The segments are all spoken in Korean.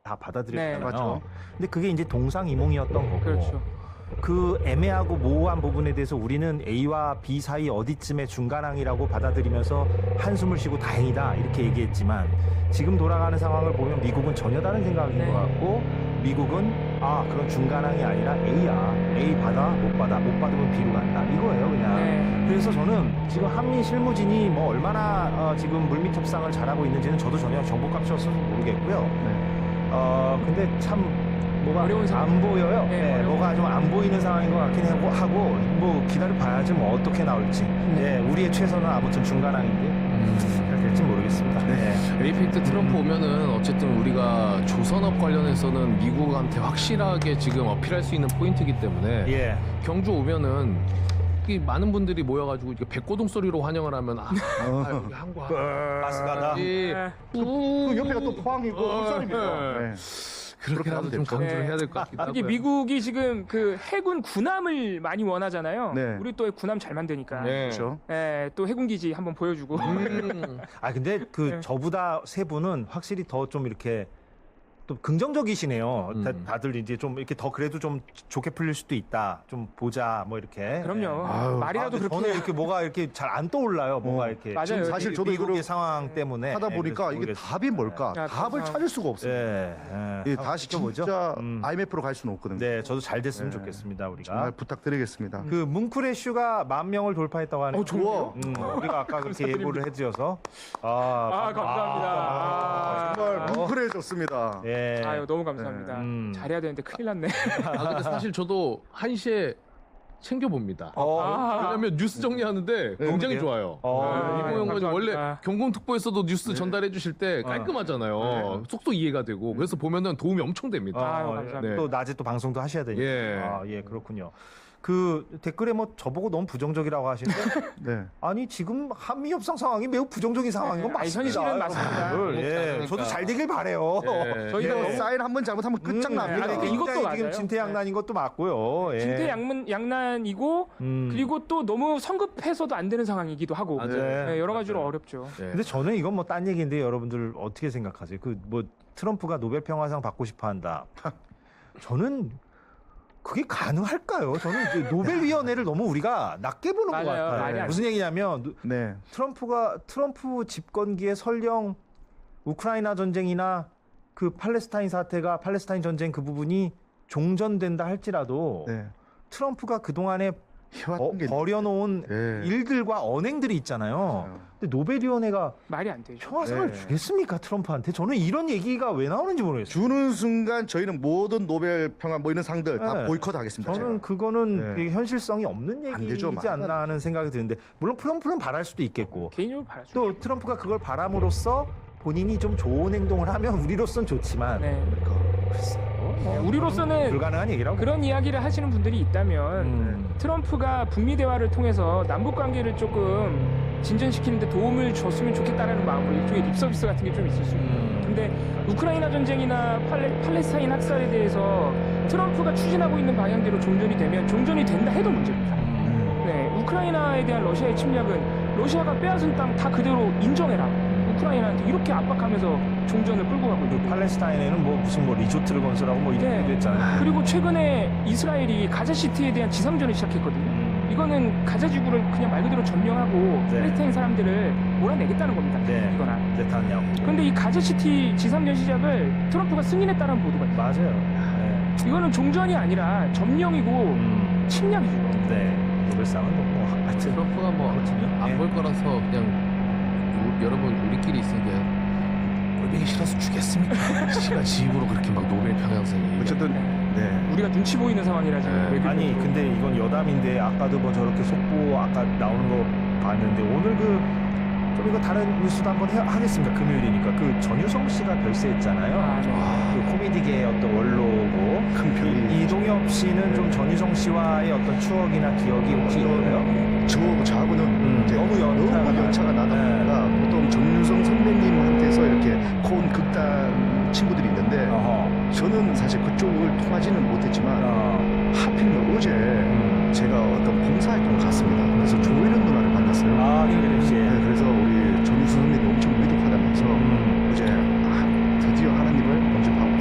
다 받아들였잖아요. 네, 맞죠. 근데 그게 이제 동상이몽이었던 거고. 그렇죠. 그 애매하고 모호한 부분에 대해서 우리는 A와 B 사이 어디쯤의 중간항이라고 받아들이면서 한숨을 쉬고 다행이다 이렇게 얘기했지만 지금 돌아가는 상황을 보면 미국은 전혀 다른 생각인 네. 것 같고 미국은 그런 중간항이 아니라 A야. A 받아 못 받으면 B로 간다 이거예요 그냥. 네. 그래서 저는 지금 한미 실무진이 뭐 얼마나 지금 물밑 협상을 잘하고 있는지는 저도 전혀 정보값이 없어서 모르겠고요. 근데 참 뭐가 어려운 상황. 안 보여요. 네, 네, 어려운 뭐가 좀 안 보이는 상황인 것 같긴 하고 뭐 기다려 봐야지 뭐 어떻게 나올지. 네, 우리의 최선은 아무튼 중간항인데 잘 될지 모르겠습니다. 네. 에이펙트 트럼프 오면은 어쨌든 우리가 조선업 관련해서는 미국한테 확실하게 지금 어필할 수 있는 포인트이기 때문에 예. 경주 오면은 이 많은 분들이 모여가지고 이렇게 백고동 소리로 환영을 하면 여기 한국 가스가다. 네. 그 옆에가 또 포항이고 울산입니다. 네. 그렇게라도 좀 강조를 네. 해야 될 것 같기도 하고요. 특히 미국이 지금 그 해군 군함을 많이 원하잖아요. 네. 우리 또 군함 잘 만드니까. 네. 그렇죠. 네, 또 해군 기지 한번 보여주고. 근데 그 네. 저보다 세 분은 확실히 더 좀 이렇게 또 긍정적이시네요. 다들 이제 좀 이렇게 더 그래도 좀 좋게 풀릴 수도 있다. 좀 보자 뭐 이렇게. 그럼요. 아유, 말이라도 근데 그렇게. 저는 이렇게 뭐가 이렇게 잘 안 떠올라요. 뭐가 이렇게. 맞아요. 지금 사실 저도 미국의 이거를 상황 때문에 하다 보니까 예, 이게 그래서 답이 뭘까? 야, 답을 찾을 수가 없어요. 예, 예. 예, 다시 지켜보죠. 진짜 음. IMF로 갈 수는 없거든요. 네, 저도 잘 됐으면 네. 좋겠습니다. 우리가. 정말 부탁드리겠습니다. 그 뭉클의슈가 10,000명을 돌파했다고 하네요. 좋아. 우리가 아까 그렇게 예고를 해드려서 감사합니다. 정말 뭉클해졌습니다. 예. 아유, 너무 감사합니다. 잘해야 되는데 큰일 났네. 근데 사실 저도 1시에 챙겨봅니다. 어, 왜냐면 뉴스 정리하는데 굉장히 그래요? 좋아요. 어. 이봉영 의원님 원래 감사합니다. 경공특보에서도 뉴스 전달해 주실 때 깔끔하잖아요. 속속 이해가 되고 그래서 보면은 도움이 엄청 됩니다. 아유, 감사합니다. 네. 또 낮에 또 방송도 하셔야 되니까. 예. 예, 그렇군요. 그 댓글에 뭐 저보고 너무 부정적이라고 하시는데 네. 아니 지금 한미 협상 상황이 매우 부정적인 상황인 건 아니, 맞습니다. 현실은 맞습니다. 여러분들. 예, 그러니까. 저도 잘 되길 바래요. 예. 저희가 예. 사인 한 번 잘못하면 끝장납니다. 아니, 굉장히 이것도 지금 맞아요. 진퇴양난인 것도 맞고요. 예. 진퇴양난이고 그리고 또 너무 성급해서도 안 되는 상황이기도 하고 맞아요. 네, 여러 가지로 어렵죠. 네. 근데 저는 이건 뭐 딴 얘기인데 여러분들 어떻게 생각하세요? 그 뭐 트럼프가 노벨 평화상 받고 싶어 한다. 저는 그게 가능할까요? 저는 이제 노벨위원회를 너무 우리가 낮게 보는 것 맞아요. 같아요. 말이 안 무슨 얘기냐면 네. 트럼프 집권기에 설령 우크라이나 전쟁이나 그 팔레스타인 사태가 팔레스타인 전쟁 그 부분이 종전된다 할지라도 네. 트럼프가 그동안에 해왔던 게 버려놓은 네. 일들과 언행들이 있잖아요. 근데 노벨위원회가 말이 안 되죠. 평화상을 네. 주겠습니까 트럼프한테? 저는 이런 얘기가 왜 나오는지 모르겠어요. 주는 순간 저희는 모든 노벨 평화 뭐 이런 상들 다 네. 보이콧하겠습니다. 저는 제가. 그거는 네. 되게 현실성이 없는 안 얘기이지 되죠, 않나 하는 생각이 드는데 물론 트럼프는 바랄 수도 있겠고 개인적으로 바라죠. 또 트럼프가 그걸 바람으로써 본인이 좀 좋은 행동을 하면 우리로선 좋지만 네. 글쎄요. 네, 우리로서는 불가능한 얘기라고. 그런 이야기를 하시는 분들이 있다면 음. 트럼프가 북미 대화를 통해서 남북 관계를 조금 진전시키는데 도움을 줬으면 좋겠다라는 마음으로 일종의 립서비스 같은 게 좀 있을 수 있어요. 근데 우크라이나 전쟁이나 팔레스타인 학살에 대해서 트럼프가 추진하고 있는 방향대로 종전이 되면 종전이 된다 해도 문제입니다. 네, 우크라이나에 대한 러시아의 침략은 러시아가 빼앗은 땅 다 그대로 인정해라. 우크라이나한테 이렇게 압박하면서 종전을 끌고 가고 그 있고. 팔레스타인에는 뭐 무슨 뭐 리조트를 건설하고 뭐 이런 네. 얘기도 했잖아요. 그리고 최근에 이스라엘이 가자시티에 대한 지상전을 시작했거든요. 이거는 가자지구를 그냥 말 그대로 점령하고 네. 팔레스타인 사람들을 몰아내겠다는 겁니다. 네. 이거나. 네타냐후. 그런데 이 가자시티 지상전 시작을 트럼프가 승인했다는 보도가 있어요. 맞아요. 네. 이거는 종전이 아니라 점령이고 침략이죠. 네. 노벨상은 뭐 하여튼 트럼프가 뭐 안 볼 거라서 그냥 여러분 우리끼리 있으니까 꼴보기 싫어서 죽겠습니까? 시가 지입으로 그렇게 막 노벨 평양상이 어쨌든 네. 우리가 눈치 보이는 상황이라 지금. 네. 외교적으로. 아니 근데 이건 여담인데 아까도 뭐 저렇게 속보 아까 나오는 거 봤는데 오늘 좀 이거 다른 뉴스도 한번 하겠습니다. 금요일이니까 그 전유성 씨가 별세했잖아요. 아, 네. 그 코미디계의 어떤 원로고 큰 편이 이동엽 씨는 좀 전유성 씨와의 어떤 추억이나 기억이 혹시 있나요? 저하고는 이제 너무 연차가 나다 보니까 보통 정유성 선배님한테서 이렇게 콘 극단 친구들이 있는데 어허. 저는 사실 그쪽을 통하지는 못했지만 어. 하필 어제 제가 어떤 봉사활동을 갔습니다. 그래서 조혜련 누나를 만났어요. 아, 김혜림 씨. 네, 그래서 우리 정유성 선배님 엄청 위독하다면서 어제 드디어 하나님을 영접하고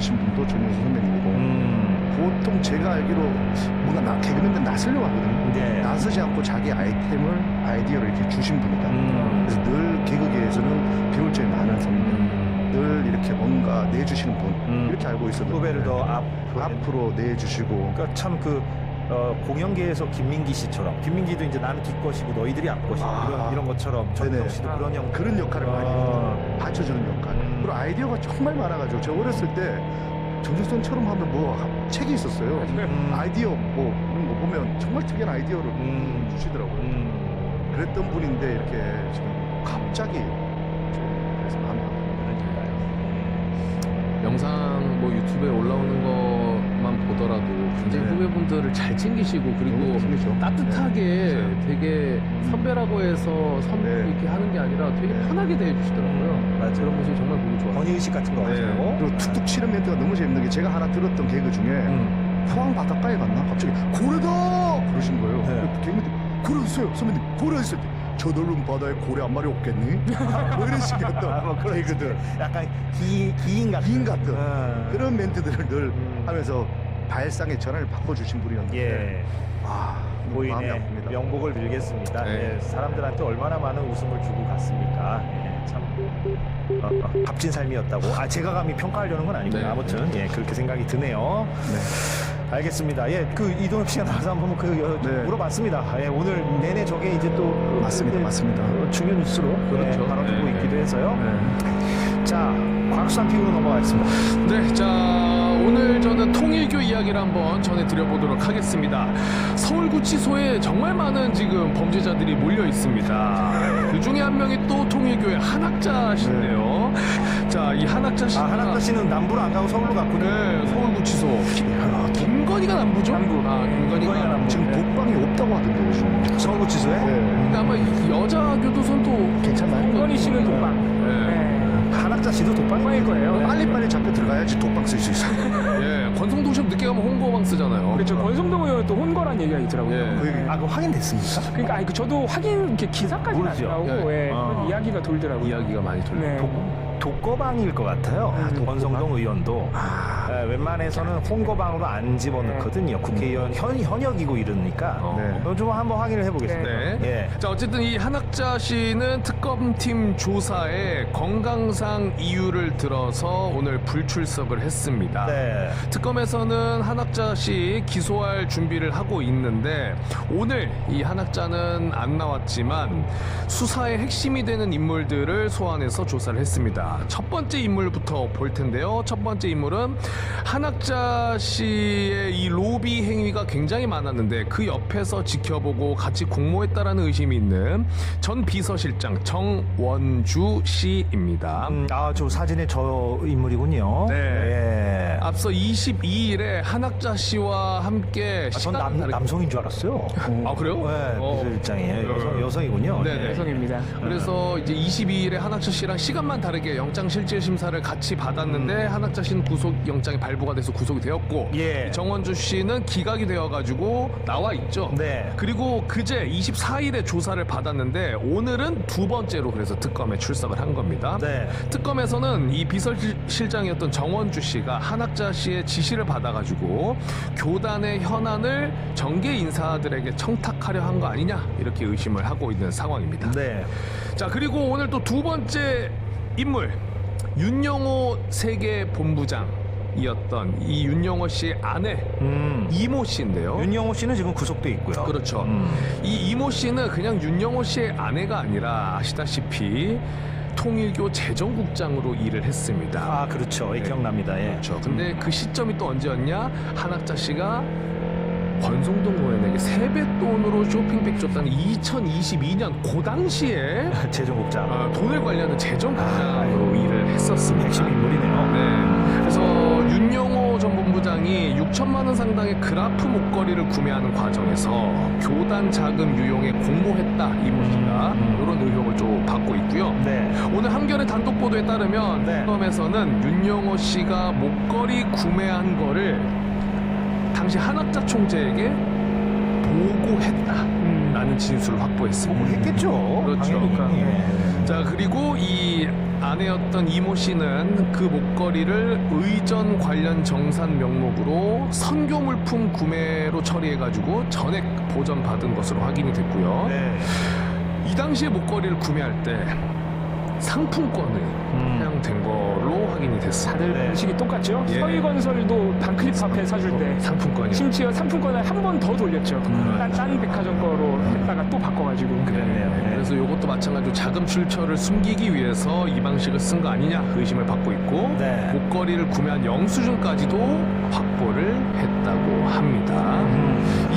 하신 분도 전용수 선배님이고 보통 제가 알기로 뭔가 개그맨들 나서려고 하거든요. 네. 나서지 않고 자기 아이디어를 이렇게 주신 분이다. 그래서 늘 개그계에서는 배울 점이 많은 선배님, 늘 이렇게 뭔가 내주시는 분 이렇게 알고 있었는데 후배를 더 앞으로 내주시고 그러니까 참 공연계에서 김민기 씨처럼 김민기도 이제 나는 뒷것이고 너희들이 앞것이고 이런 것처럼 전경 네네. 씨도 그런 형 그런 역할을 많이 해요. 받쳐주는 역할. 그리고 아이디어가 정말 많아가지고 제가 어렸을 때 전주성처럼 하면 뭐 책이 있었어요. 아이디어 뭐 이런 거 보면 정말 특이한 아이디어를 주시더라고요. 그랬던 분인데 이렇게 지금 갑자기 좀 그래서 마음이 아픕니다. 영상 뭐 유튜브에 올라오는 것만 보더라도 굉장히 네. 후배분들을 잘 챙기시고 그리고 힘이죠. 따뜻하게 되게 선배라고 해서 네. 이렇게 하는 게 아니라 되게 편하게 대해주시더라고요. 맞아요. 그런 모습이 정말 보기 좋아요. 권위의식 같은 거 네. 가지고 그리고 툭툭 치는 멘트가 너무 재밌는 게 제가 하나 들었던 개그 중에 포항 바닷가에 갔나? 갑자기 고래다! 그러신 거예요. 네. 개그맨들 고래 있어요 선배님 고래 있을 때 저 넓은 바다에 고래 한 마리 없겠니? 뭐 이런 식이었던 개그들 약간 기인 같은 긴 같은 그런 그런 멘트들을 늘 하면서 발상의 전환을 바꿔주신 분이었는데 예 마음이 보이네 아픕니다. 명복을 빌겠습니다. 네. 예, 사람들한테 얼마나 많은 웃음을 주고 갔습니까? 예, 참 값진 삶이었다고. 제가 감히 평가하려는 건 아니고요. 네. 아무튼 예 그렇게 생각이 드네요. 네. 알겠습니다. 예, 이동엽 씨가 나와서 한번 네. 물어봤습니다. 예, 오늘 내내 저게 이제 또 맞습니다. 맞습니다. 중요 뉴스로 그렇죠. 다뤄지고 네. 있기도 해서요. 네. 자, 곽수산 피우로 넘어가겠습니다. 네, 자 오늘 저는 통일교 이야기를 한번 전해드려보도록 하겠습니다. 서울구치소에 정말 많은 지금 범죄자들이 몰려 있습니다. 그 중에 한 명이 또 통일교의 한학자신데요. 자, 이 한학자 씨. 한학자 씨는 남부로 안 가고 서울로 갔군요. 네, 서울구치소. 김건희가 남부죠? 남부. 김건희가 남부. 지금 독방이 없다고 하던데요 지금. 서울구치소에? 네. 근데 아마 이 여자 교도소도 괜찮나요? 김건희 씨는 독방. 네. 네. 한학자 씨도 독방일 독방일 거예요. 빨리빨리 잡혀 들어가야지 독방 쓸 수 있어요. 예, 권성동시험 늦게 가면 홍보방 쓰잖아요. 그렇죠. 권성동 의원은 또 혼거란 얘기가 있더라고요. 예. 그거 확인됐습니까? 그러니까 저도 확인 이렇게 기사까지 안 모르죠. 나오고 예. 그런 이야기가 돌더라고요. 이야기가 많이 돌려요. 네. 독거방일 것 같아요. 권성동 의원도 웬만해서는 홍거방으로 안 집어넣거든요. 국회의원 현역이고 이러니까 네. 좀 한번 확인을 해보겠습니다. 네. 예. 자, 어쨌든 이 한학자 씨는 특검팀 조사에 건강상 이유를 들어서 오늘 불출석을 했습니다. 네. 특검에서는 한학자 씨 기소할 준비를 하고 있는데 오늘 이 한학자는 안 나왔지만 수사의 핵심이 되는 인물들을 소환해서 조사를 했습니다. 첫 번째 인물부터 볼 텐데요. 첫 번째 인물은 한학자 씨의 이 로비 행위가 굉장히 많았는데 그 옆에서 지켜보고 같이 공모했다라는 의심이 있는 전 비서실장 정원주 씨입니다. 저 사진에 저 인물이군요. 네. 예. 앞서 22일에 한학자 씨와 함께 전 시간을 다르게- 남성인 줄 알았어요. 아 그래요? 네, 비서실장이에요. 여성이군요. 네네. 여성입니다. 그래서 이제 22일에 한학자 씨랑 시간만 다르게 영장 실질 심사를 같이 받았는데 한학자 씨는 구속 영장이 발부가 돼서 구속이 되었고 예. 정원주 씨는 기각이 되어가지고 나와 있죠. 네. 그리고 그제 24일에 조사를 받았는데 오늘은 두 번째로 그래서 특검에 출석을 한 겁니다. 네. 특검에서는 이 비서실장이었던 정원주 씨가 한학자 씨의 지시를 받아가지고 교단의 현안을 정계 인사들에게 청탁하려 한 거 아니냐 이렇게 의심을 하고 있는 상황입니다. 네. 자, 그리고 오늘 또 두 번째 인물 윤영호 세계 본부장이었던 이 윤영호 씨의 아내 이모 씨인데요. 윤영호 씨는 지금 구속돼 있고요. 그렇죠. 이 이모 씨는 그냥 윤영호 씨의 아내가 아니라 아시다시피 통일교 재정국장으로 일을 했습니다. 그렇죠. 예, 네. 기억납니다. 예. 그렇죠. 근데 그 시점이 또 언제였냐? 한학자 씨가 권성동 의원에게 세뱃돈으로 쇼핑백 줬다는 2022년 그 당시에 재정국장. 돈을 관리하는 재정국장으로 일을 했었습니다. 핵심 인물이네요. 네. 그래서 윤영호 전 본부장이 6천만 원 상당의 그라프 목걸이를 구매하는 과정에서 교단 자금 유용에 공모했다 이모 씨가 이런 의혹을 좀 받고 있고요. 네. 오늘 한겨레 단독 보도에 따르면 네. 특검에서는 윤영호 씨가 목걸이 구매한 거를 당시 한학자 총재에게 보고했다라는 진술을 확보했습니다. 했겠죠. 그렇죠. 당연히. 예. 자, 그리고 이 아내였던 이모 씨는 그 목걸이를 의전 관련 정산 명목으로 선교 물품 구매로 처리해가지고 전액 보전받은 것으로 확인이 됐고요. 네. 이 당시에 목걸이를 구매할 때 상품권을 사용된 걸로 확인이 됐습니다. 다들 네. 방식이 똑같죠. 예. 서희건설도 반클립 앞에 사줄 때 상품권이 심지어 상품권을 한 번 더 돌렸죠. 딴 백화점 거로 했다가 또 바꿔가지고. 그랬네요. 네. 그래서 이것도 마찬가지로 자금 출처를 숨기기 위해서 이 방식을 쓴 거 아니냐 의심을 받고 있고 네. 목걸이를 구매한 영수증까지도 확보를 했다고 합니다.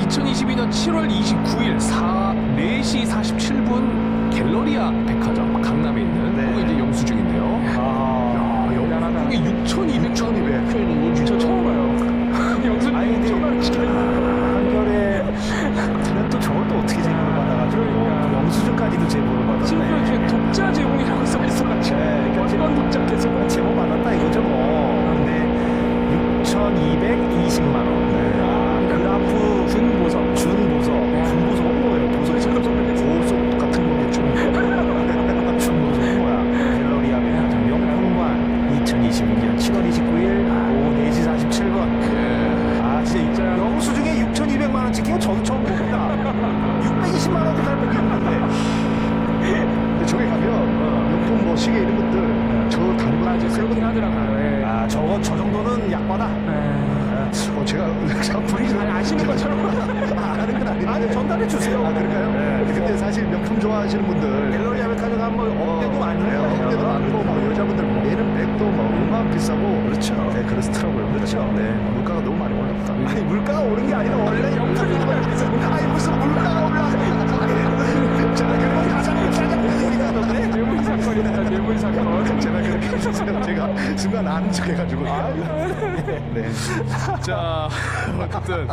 2022년 7월 29일 4시 47분 갤러리아 백화점 강남에 있는 네. 그게 이제 영수증인데요. 아, 대단하다. 이게 6,200만 6,200. 원 저 처음 봐요. 영수증 아니, 근데 1,000원씩 한결에 그는 또 저걸 또 어떻게 제보를 받아가지고 그러니까. 영수증까지도 제보를 받았네. 심지어 이제 독자 제공이라고 써 있어가지고 네, 그러니까 어떤 독자 계속 제보 받았다 이거죠 뭐. 근데 6,220만 원. 그라프 준보석. 준보석. 준보석은 뭐예요? 보석이 보석 같은 거겠죠. 준보석 뭐야? 갤러리아 백화점 명품관 2022년 7월 29일 오후 4시 47분. 아 진짜 영수증에 6,200만 원 찍힌 거 저도 처음 봅니다. 620만 원도 잘 모르겠는데. 근데 저기 가면 명품 뭐 시계 이런 것들 저 다른 거 맞아 그렇긴 하더라고요. 예. 아 저거 저 정도는 약과다. 예. 제가 분위기 아니, 아시는 것처럼 아는 건 아닌데. 아니 전달해 주세요. 아 그럴까요? 네. 근데 사실 명품 좋아하시는 분들 갤러리아 백화점 가면 억대도 많은데 억대도 많고 뭐 여자분들 매는 백도 뭐 얼마나 비싸고 그렇죠. 네, 그렇더라고요. 그렇죠. 네, 물가가 너무 많이 올랐다. 아니 물가가 오른 게 아니라 원래 영수증이 아니 무슨 물가가 올라. 제가 그런 가장 비싸게 보이는데. 뇌물 사건이다 뇌물 사건. 제가 그렇게 해주세요. 제가 순간 아는 척 해가지고. 네. 자, 어쨌든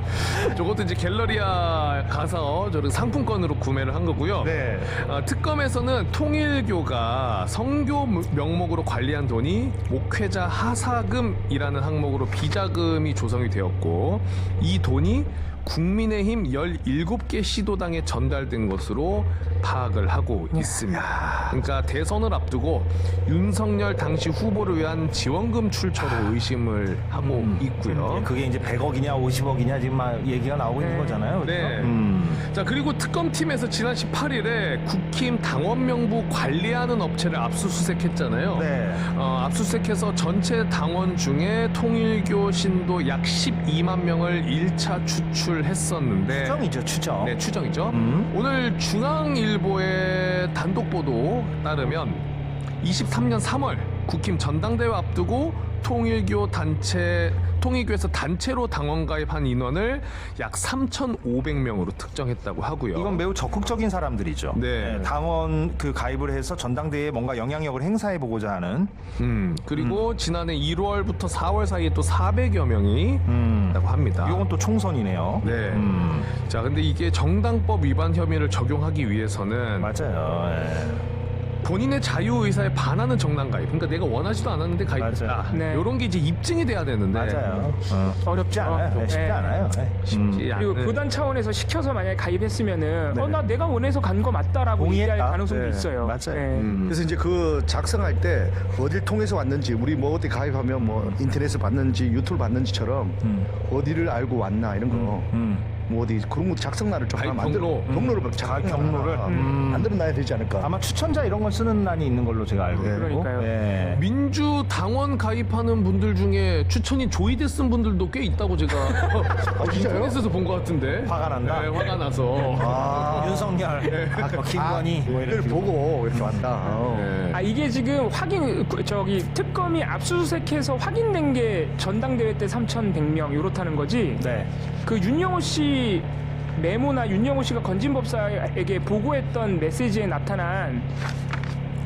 저것도 이제 갤러리아 가서 저런 상품권으로 구매를 한 거고요. 네. 특검에서는 통일교가 성교 명목으로 관리한 돈이 목회자 하사금이라는 항목으로 비자금이 조성이 되었고 이 돈이 국민의힘 17개 시도당에 전달된 것으로 파악을 하고 있습니다. 그러니까 대선을 앞두고 윤석열 당시 후보를 위한 지원금 출처로 의심을 하고 있고요. 그게 이제 100억이냐 50억이냐 지금 막 얘기가 나오고 있는 거잖아요. 네. 그렇죠? 자, 그리고 특검팀에서 지난 18일에 국힘 당원 명부 관리하는 업체를 압수수색했잖아요. 네. 압수수색해서 전체 당원 중에 통일교 신도 약 12만 명을 1차 추출했었는데 추정이죠, 추정. 네, 추정이죠. 음. 오늘 중앙일보의 단독 보도 따르면 23년 3월 국힘 전당대회 앞두고 통일교에서 단체로 당원 가입한 인원을 약 3,500명으로 특정했다고 하고요. 이건 매우 적극적인 사람들이죠. 네. 당원 그 가입을 해서 전당대회에 뭔가 영향력을 행사해 보고자 하는. 그리고 지난해 1월부터 4월 사이에 또 400여 명이 있다고 합니다. 이건 또 총선이네요. 네. 자, 근데 이게 정당법 위반 혐의를 적용하기 위해서는 맞아요. 예. 본인의 자유의사에 반하는 정당 가입, 그러니까 내가 원하지도 않았는데 가입했다. 맞아요. 네. 이런 게 이제 입증이 돼야 되는데 맞아요. 어렵지 쉽지 않아요. 네, 쉽지 네. 않아요. 네. 쉽지 그리고 않은. 교단 차원에서 시켜서 만약에 가입했으면은 네. 나 내가 원해서 간 거 맞다라고 동의했다. 얘기할 가능성도 네, 있어요. 맞아요. 네. 그래서 이제 그 작성할 때 어딜 통해서 왔는지 우리 뭐 어디 가입하면 뭐 인터넷에 봤는지 유튜브 봤는지처럼 어디를 알고 왔나 이런 거. 뭐 어디 그런 거 작성란을 좀 하나 가입 만들어 경로. 경로를 경로를? 만들어 놔야 되지 않을까? 아마 추천자 이런 걸 쓰는 난이 있는 걸로 제가 알고 있고. 그러니까요. 네. 민주 당원 가입하는 분들 중에 추천이 조이대 쓴 분들도 꽤 있다고 제가 진짜요? 인터넷에서 본 것 같은데. 화가 난다? 네, 화가 나서. 아, 윤석열, 김건희 뭐 이걸 이런 보고 이렇게 왔다. 네. 이게 지금 특검이 압수수색해서 확인된 게 전당대회 때 3,100명 이렇다는 거지. 네. 그 윤영호 씨 메모나 윤영호 씨가 건진법사에게 보고했던 메시지에 나타난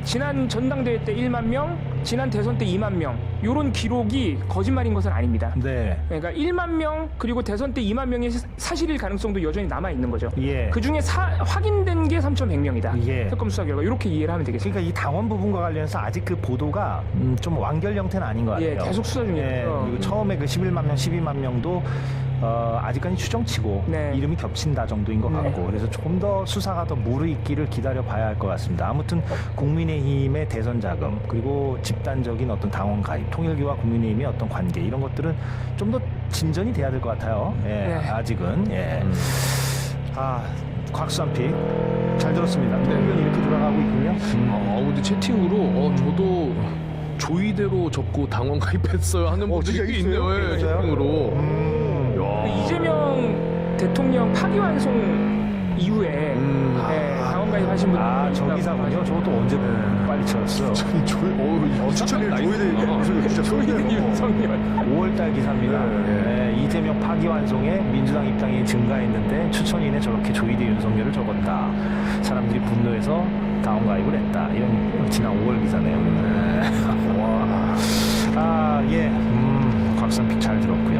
지난 전당대회 때 1만 명, 지난 대선 때 2만 명 이런 기록이 거짓말인 것은 아닙니다. 네. 그러니까 1만 명 그리고 대선 때 2만 명이 사실일 가능성도 여전히 남아 있는 거죠. 예. 그 중에 확인된 게 3,100명이다. 예. 특검 수사 결과 이렇게 이해를 하면 되겠습니다. 그러니까 이 당원 부분과 관련해서 아직 그 보도가 좀 완결 형태는 아닌 것 같아요. 예, 계속 수사 중이에요. 그리고 처음에 그 11만 명, 12만 명도 아직까지 추정치고 네. 이름이 겹친다 정도인 것 네. 같고 그래서 조금 더 수사가 더 무르익기를 기다려 봐야 할 것 같습니다. 아무튼 국민의힘의 대선 자금 그리고 집단적인 어떤 당원 가입, 통일교와 국민의힘의 어떤 관계 이런 것들은 좀 더 진전이 돼야 될 것 같아요. 예, 네. 아직은 예. 곽수산픽 잘 들었습니다. 의견 이렇게 돌아가고 있군요. 근데 채팅으로 저도 조이대로 적고 당원 가입했어요 하는 진짜 분들이 있어요? 있네요. 예, 진짜요? 채팅으로. 그 야. 이재명 대통령 파기환송 이후에 당원 가입하신 분들 저 기사군요. 저것도 언제 빨리 찾았어. 추천일 조이대 진짜 조이대 좋은데요. 윤석열 5월달 기사입니다. 네. 이재명 파기환송에 민주당 입당이 증가했는데 추천인에 저렇게 조이대 윤석열을 적었다. 사람들이 분노해서 당원 가입을 했다. 이런 지난 5월 기사네요. 와. 예. 곽선픽 잘 들었고요.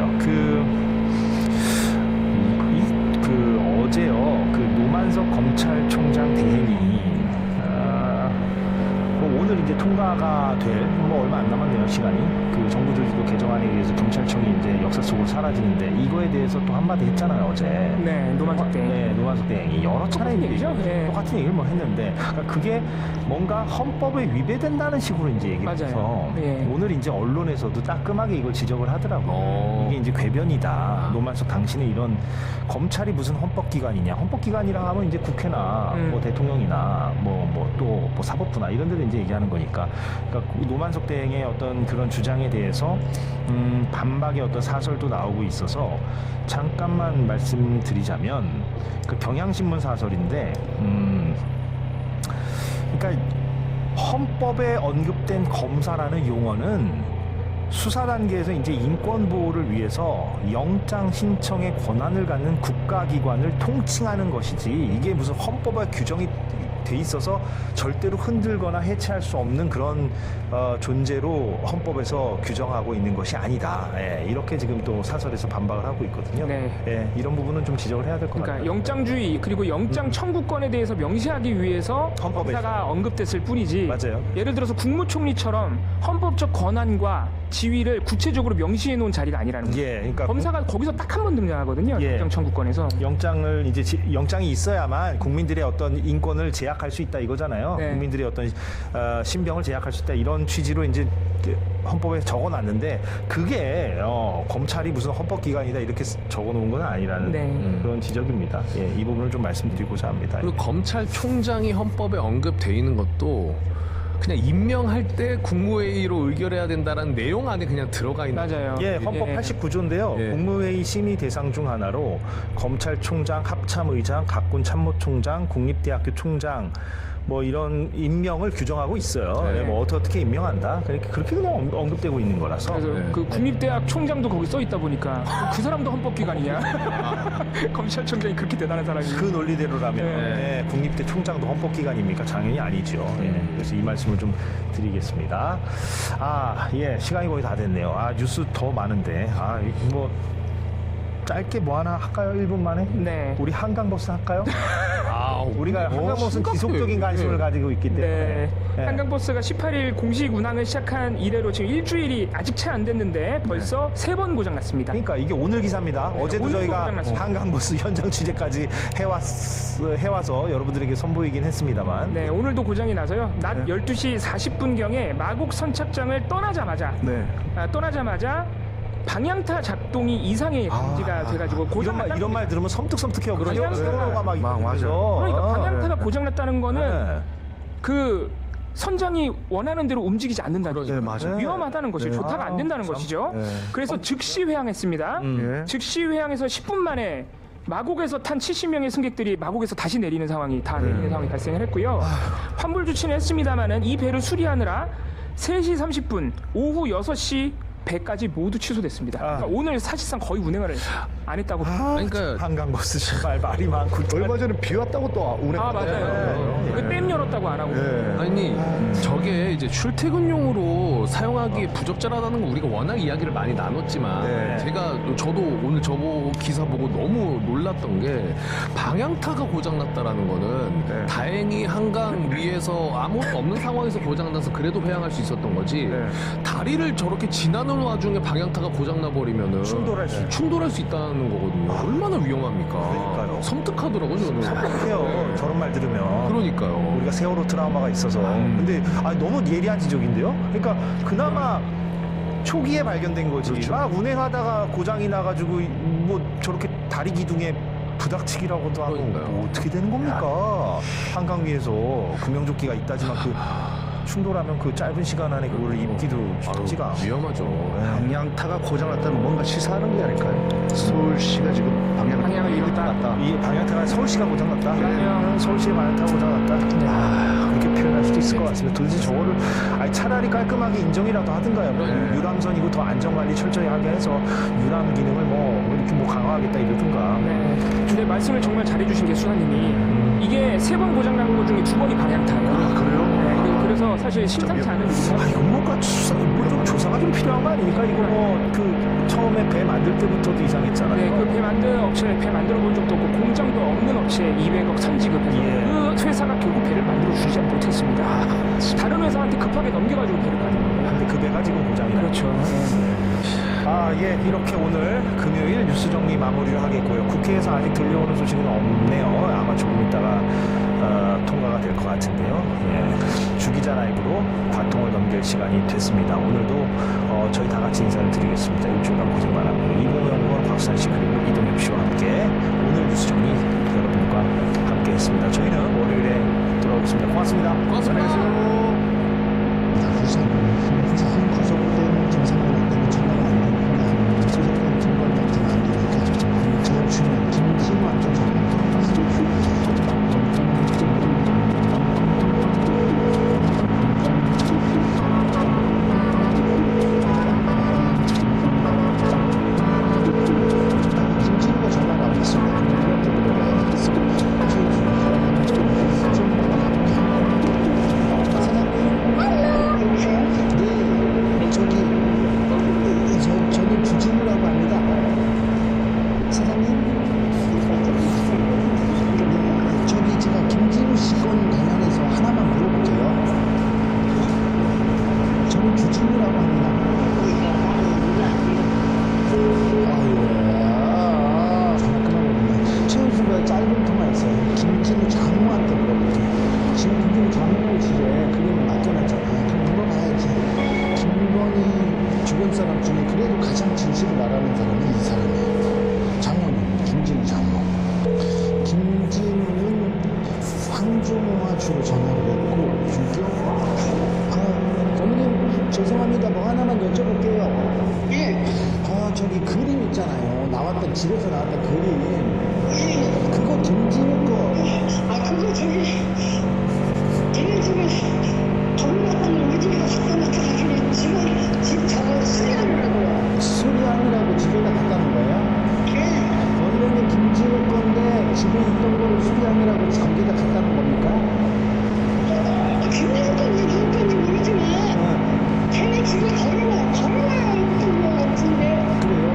어제요. 노만석 검찰총장 대행이 오늘 이제 통과가 될 얼마 안 남았네요 시간이. 정부 조직도 개정안에 의해서 경찰청이 이제 역사 속으로 사라지는데 이거에 대해서 또 한마디 했잖아요 어제. 네, 노만석 대행. 네, 노만석 대행이 여러 차례 똑같은 얘기죠? 네. 똑같은 얘기를 했는데 그러니까 그게 뭔가 헌법에 위배된다는 식으로 이제 얘기를 맞아요. 해서 예. 오늘 이제 언론에서도 따끔하게 이걸 지적을 하더라고요. 이게 이제 궤변이다. 노만석 당신의 이런 검찰이 무슨 헌법기관이냐. 헌법기관이라 하면 이제 국회나 뭐 대통령이나 또 사법부나 이런 데도 이제 얘기하는 거니까. 그러니까 노만석 대행의 어떤 그런 주장에 대해서 반박의 어떤 사설도 나오고 있어서 잠깐만 말씀드리자면 경향신문 사설인데 그러니까 헌법에 언급된 검사라는 용어는 수사 단계에서 이제 인권 보호를 위해서 영장 신청의 권한을 갖는 국가기관을 통칭하는 것이지 이게 무슨 헌법에 규정이 돼 있어서 절대로 흔들거나 해체할 수 없는 그런 존재로 헌법에서 규정하고 있는 것이 아니다. 예, 이렇게 지금 또 사설에서 반박을 하고 있거든요. 네. 예, 이런 부분은 좀 지적을 해야 될 것 그러니까 같아요. 영장주의 그리고 영장 청구권에 대해서 명시하기 위해서 헌법에서. 검사가 언급됐을 뿐이지. 맞아요. 예를 들어서 국무총리처럼 헌법적 권한과 지위를 구체적으로 명시해 놓은 자리가 아니라는 거예요. 예, 그러니까 검사가 거기서 딱 한 번 등장하거든요. 예. 영장 청구권에서. 영장을 이제 영장이 있어야만 국민들의 어떤 인권을 제약할 수 있다 이거잖아요. 네. 국민들의 어떤 신병을 제약할 수 있다 이런 취지로 이제 헌법에 적어놨는데 그게 검찰이 무슨 헌법기관이다 이렇게 적어놓은 건 아니라는 네. 그런 지적입니다. 예, 이 부분을 좀 말씀드리고자 합니다. 그리고 검찰총장이 헌법에 언급돼 있는 것도 그냥 임명할 때 국무회의로 의결해야 된다는 내용 안에 그냥 들어가 있는 맞아요. 예, 헌법 예. 89조인데요. 예. 국무회의 심의 대상 중 하나로 검찰총장, 합참의장, 각군 참모총장, 국립대학교 총장 뭐 이런 임명을 규정하고 있어요. 네. 예, 뭐 어떻게 임명한다. 그렇게 그냥 언급되고 있는 거라서. 그래서 네. 그 국립대학 총장도 거기 써 있다 보니까 그 사람도 헌법기관이냐? 검찰총장이 그렇게 대단한 사람이. 그 논리대로라면 네. 예, 국립대 총장도 헌법기관입니까? 당연히 아니죠. 예, 그래서 이 말씀을 좀 드리겠습니다. 예, 시간이 거의 다 됐네요. 뉴스 더 많은데, 뭐 짧게 뭐 하나 할까요? 1분 만에? 네. 우리 한강버스 할까요? 우리가 한강버스는 심각해요, 지속적인 이게. 관심을 가지고 있기 때문에. 네. 예. 한강버스가 18일 공식 운항을 시작한 이래로 지금 일주일이 아직 채 안 됐는데 벌써 3번 고장 났습니다. 그러니까 이게 오늘 기사입니다. 어제도 오늘도 저희가 고장났습니다. 한강버스 현장 취재까지 해와서 여러분들에게 선보이긴 했습니다만. 네, 오늘도 고장이 나서요. 낮 12시 40분경에 마곡 선착장을 떠나자마자 방향타 작동이 이상의 감지가 돼가지고 고장 이런 말 들으면 섬뜩섬뜩해요. 그러죠. 서로가 막 맞아. 그래서. 그러니까 방향타가 고장났다는 거는 네. 그 선장이 원하는 대로 움직이지 않는다는 거죠. 네, 맞아요. 위험하다는 것이죠. 네. 조타가 안 된다는 것이죠. 네. 그래서 즉시 회항했습니다. 예. 즉시 회항해서 10분 만에 마곡에서 탄 70명의 승객들이 마곡에서 다시 내리는 상황이 발생을 했고요. 환불 조치는 했습니다마는 이 배를 수리하느라 3시 30분, 오후 6시 배까지 모두 취소됐습니다. 그러니까 오늘 사실상 거의 운행을 안 했다고. 그러니까 한강버스 정말 말이 많고. 얼마 전에 비 왔다고 또 운행. 맞아요. 그 댐 열었다고 안 하고. 아니 저게 이제 출퇴근용으로 사용하기에 부적절하다는 거 우리가 워낙 이야기를 많이 나눴지만 네. 저도 오늘 저보 기사 보고 너무 놀랐던 게 방향타가 고장났다라는 거는 다행히 한강 위에서 아무것도 없는 상황에서 고장나서 그래도 회항할 수 있었던 거지 다리를 저렇게 지나는 와중에 방향타가 고장나 버리면은 충돌할 수 있다는 하는 거거든요. 얼마나 위험합니까? 그러니까요. 섬뜩하더라고요, 저는. 해요. 저런 말 들으면. 그러니까요. 우리가 세월호 트라우마가 있어서. 근데 너무 예리한 지적인데요. 그러니까 그나마 초기에 발견된 거지. 그렇죠. 막 운행하다가 고장이 나가지고 뭐 저렇게 다리 기둥에 부닥치기라고도 하고 그러니까요. 뭐 어떻게 되는 겁니까? 한강 위에서 구명조끼가 있다지만 그 충돌하면 그 짧은 시간 안에 그걸 입기도 쉽지가 않고. 위험하죠. 방향타가 고장났다면 뭔가 시사하는 게 아닐까요? 서울시가 지금 방향을 잃었다. 이 방향타가 서울시가 고장났다. 그러면 서울시의 방향타가 고장났다. 그렇게 표현할 수도 있을 것 같습니다. 도대체 저거를 차라리 깔끔하게 인정이라도 하든가요. 뭐 네. 유람선이고 더 안전관리 철저히 하게 해서 유람 기능을 뭐 이렇게 뭐 강화하겠다 이러든가. 네. 근데 말씀을 정말 잘해주신 게 수사님이 이게 3번 고장 난 것 중에 2번이 방향타예요. 그래요? 네, 그래서 사실 심상치 않은 일이죠. 이건 뭔가 좀 조사가 좀 필요한 거 아닙니까? 이거 뭐 그 처음에 배 만들 때부터도 이상했잖아요. 네, 그 배 만든 업체, 배 만들어 본 적도 없고 공장도 없는 업체에 200억 선지급해서 예. 그 회사가 결국 배를 만들어 주지 못했습니다. 다른 회사한테 급하게 넘겨가지고 배를 가는 거예요. 근데 그 배가 지금 고장이 나. 그렇죠. 이렇게 오늘 금요일 뉴스 정리 마무리를 하겠고요. 국회에서 아직 들려오는 소식은 없네요. 아마 조금 있다가 통과가 될 것 같은데요. 주기자 라이브로 바통을 넘길 시간이 됐습니다. 오늘도 저희 다 같이 인사를 드리겠습니다. 일주일간 고생 많았고요. 이봉영과 박수환 씨 그리고 이동엽 씨와 함께 오늘 뉴스 정리 여러분과 함께 했습니다. 저희는 월요일에 돌아오겠습니다. 고맙습니다. 고맙습니다. 우선 구속된 김상현 안 되고 전화가 안 되고 구속된 김건희 안 되니까 저 주면 김진환 좀 김진우가 전화가 안 됐습니다. 누구한테 물어봐야 되겠습니다. 네, 저는 주진우라고 합니다. 사장님, 저기 제가 김진우 씨 건 관련해서 하나만 물어볼게요. 저는 주진우라고 합니다. 전화 끊어버렸네. 최은수가 짧은 통화했어요. 김진우 장모한테 물어볼게요. 지금 김진우 장모 집에 그림을 맡겨놨잖아요. 그럼 물어봐야지. 김건희 주변 사람 중에 그래도 가장 진실을 알아낸 사람이 이 사람이에요. 장모님, 김진우 장모. 김진우는 황종호와 주로 전화를 했고, 유경. 어머님, 죄송합니다. 뭐 하나만 여쭤볼게요. 예. 저기 그림 있잖아요. 나왔던, 집에서 나왔던 그림. 그거 김진우 거. 그거 저기 걔네 집에 돌려놨던 우리 집에서 섞어놓고 자기네 집 저거 수리하느라고요. 수리하느라고 집에다 갖다는 거예요? 걔 원래는 김진우 건데 집에 있던 거를 수리하느라고 거기다 갖다는 겁니까? 김대수 건지 누구 건지 모르지만 걔네 집에 걸어놔야 있던 것 같은데. 그래요?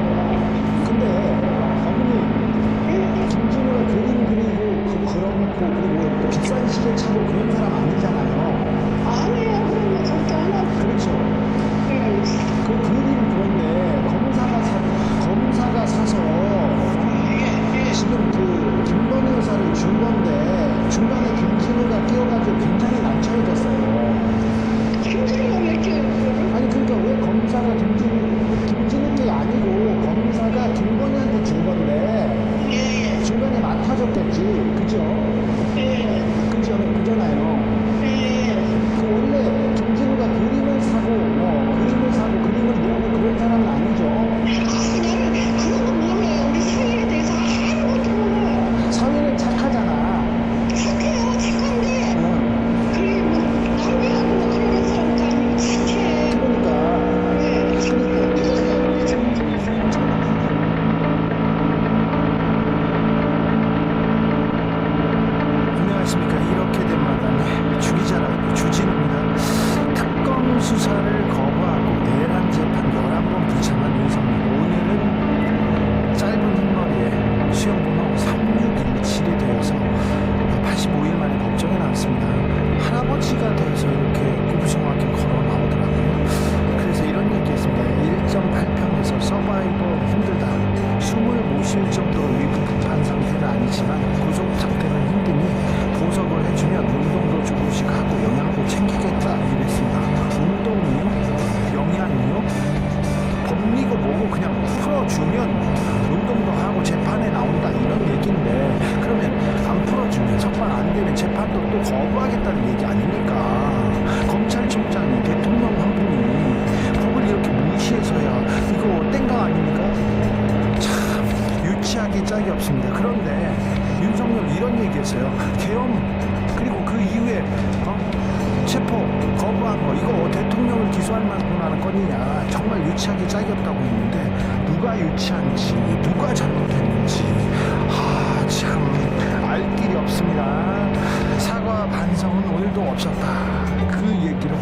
근데 어머니 김진우가 그림 그리고 그 걸어놓고 그리고 또 비싼 시계 차고 그런 사람 아니잖아요. 아니에요. 그런 거 절대 안 하고. 그렇죠. 그 그림 그런데 검사가 사서 지금 그 김건희 여사를 준 건데 중간에 김진우가 끼어가지고 굉장히 난처해졌어요. 김진우가 왜 이렇게 아니 그러니까 왜 검사가 김진우 게 아니고 검사가 김건희한테 준 건데 중간에 맡아줬겠지, 그죠? 그잖아요. 그 원래 김진우가 그림을 사고 그림을 모으고 그런 사람은 아니죠. 나는 그런 거 몰라요. 우리 사회에 대해서 아무것도 몰라요. 사회는 착하잖아. 착해요. 착한데 그게 뭐 남자하고 뭐 그런 사람도 아니고 착해. 그러니까 안녕하십니까. 이렇게 된 마당에 주기자라고 주진우입니다. 특검 수사를 거부하고 내란 재판 11번 불참한 윤석열. 오늘은 짧은 흰머리에 수영번호 3617이 되어서 85일 만에 법정에 나왔습니다. 할아버지가 돼서 이렇게 구부정하게 걸어 나오더라고요. 그래서 이런 얘기했습니다. 1.8평에서 서바이벌 힘들다. 숨을 못 쉴 재판도 또 거부하겠다는 얘기 아닙니까? 검찰총장이 대통령 한 분이 법을 이렇게 무시해서야 이거 땡강 아닙니까? 참 유치하기 짝이 없습니다. 그런데 윤석열 이런 얘기했어요. 계엄 그리고 그 이후에 체포 거부한 거 이거 대통령을 기소할 만한 건이냐 정말 유치하기 짝이 없다고 했는데 누가 유치한지 누가 잘못했는지 참 알 길이 없습니다. 사과 반성은 오늘도 없었다. 그 얘기로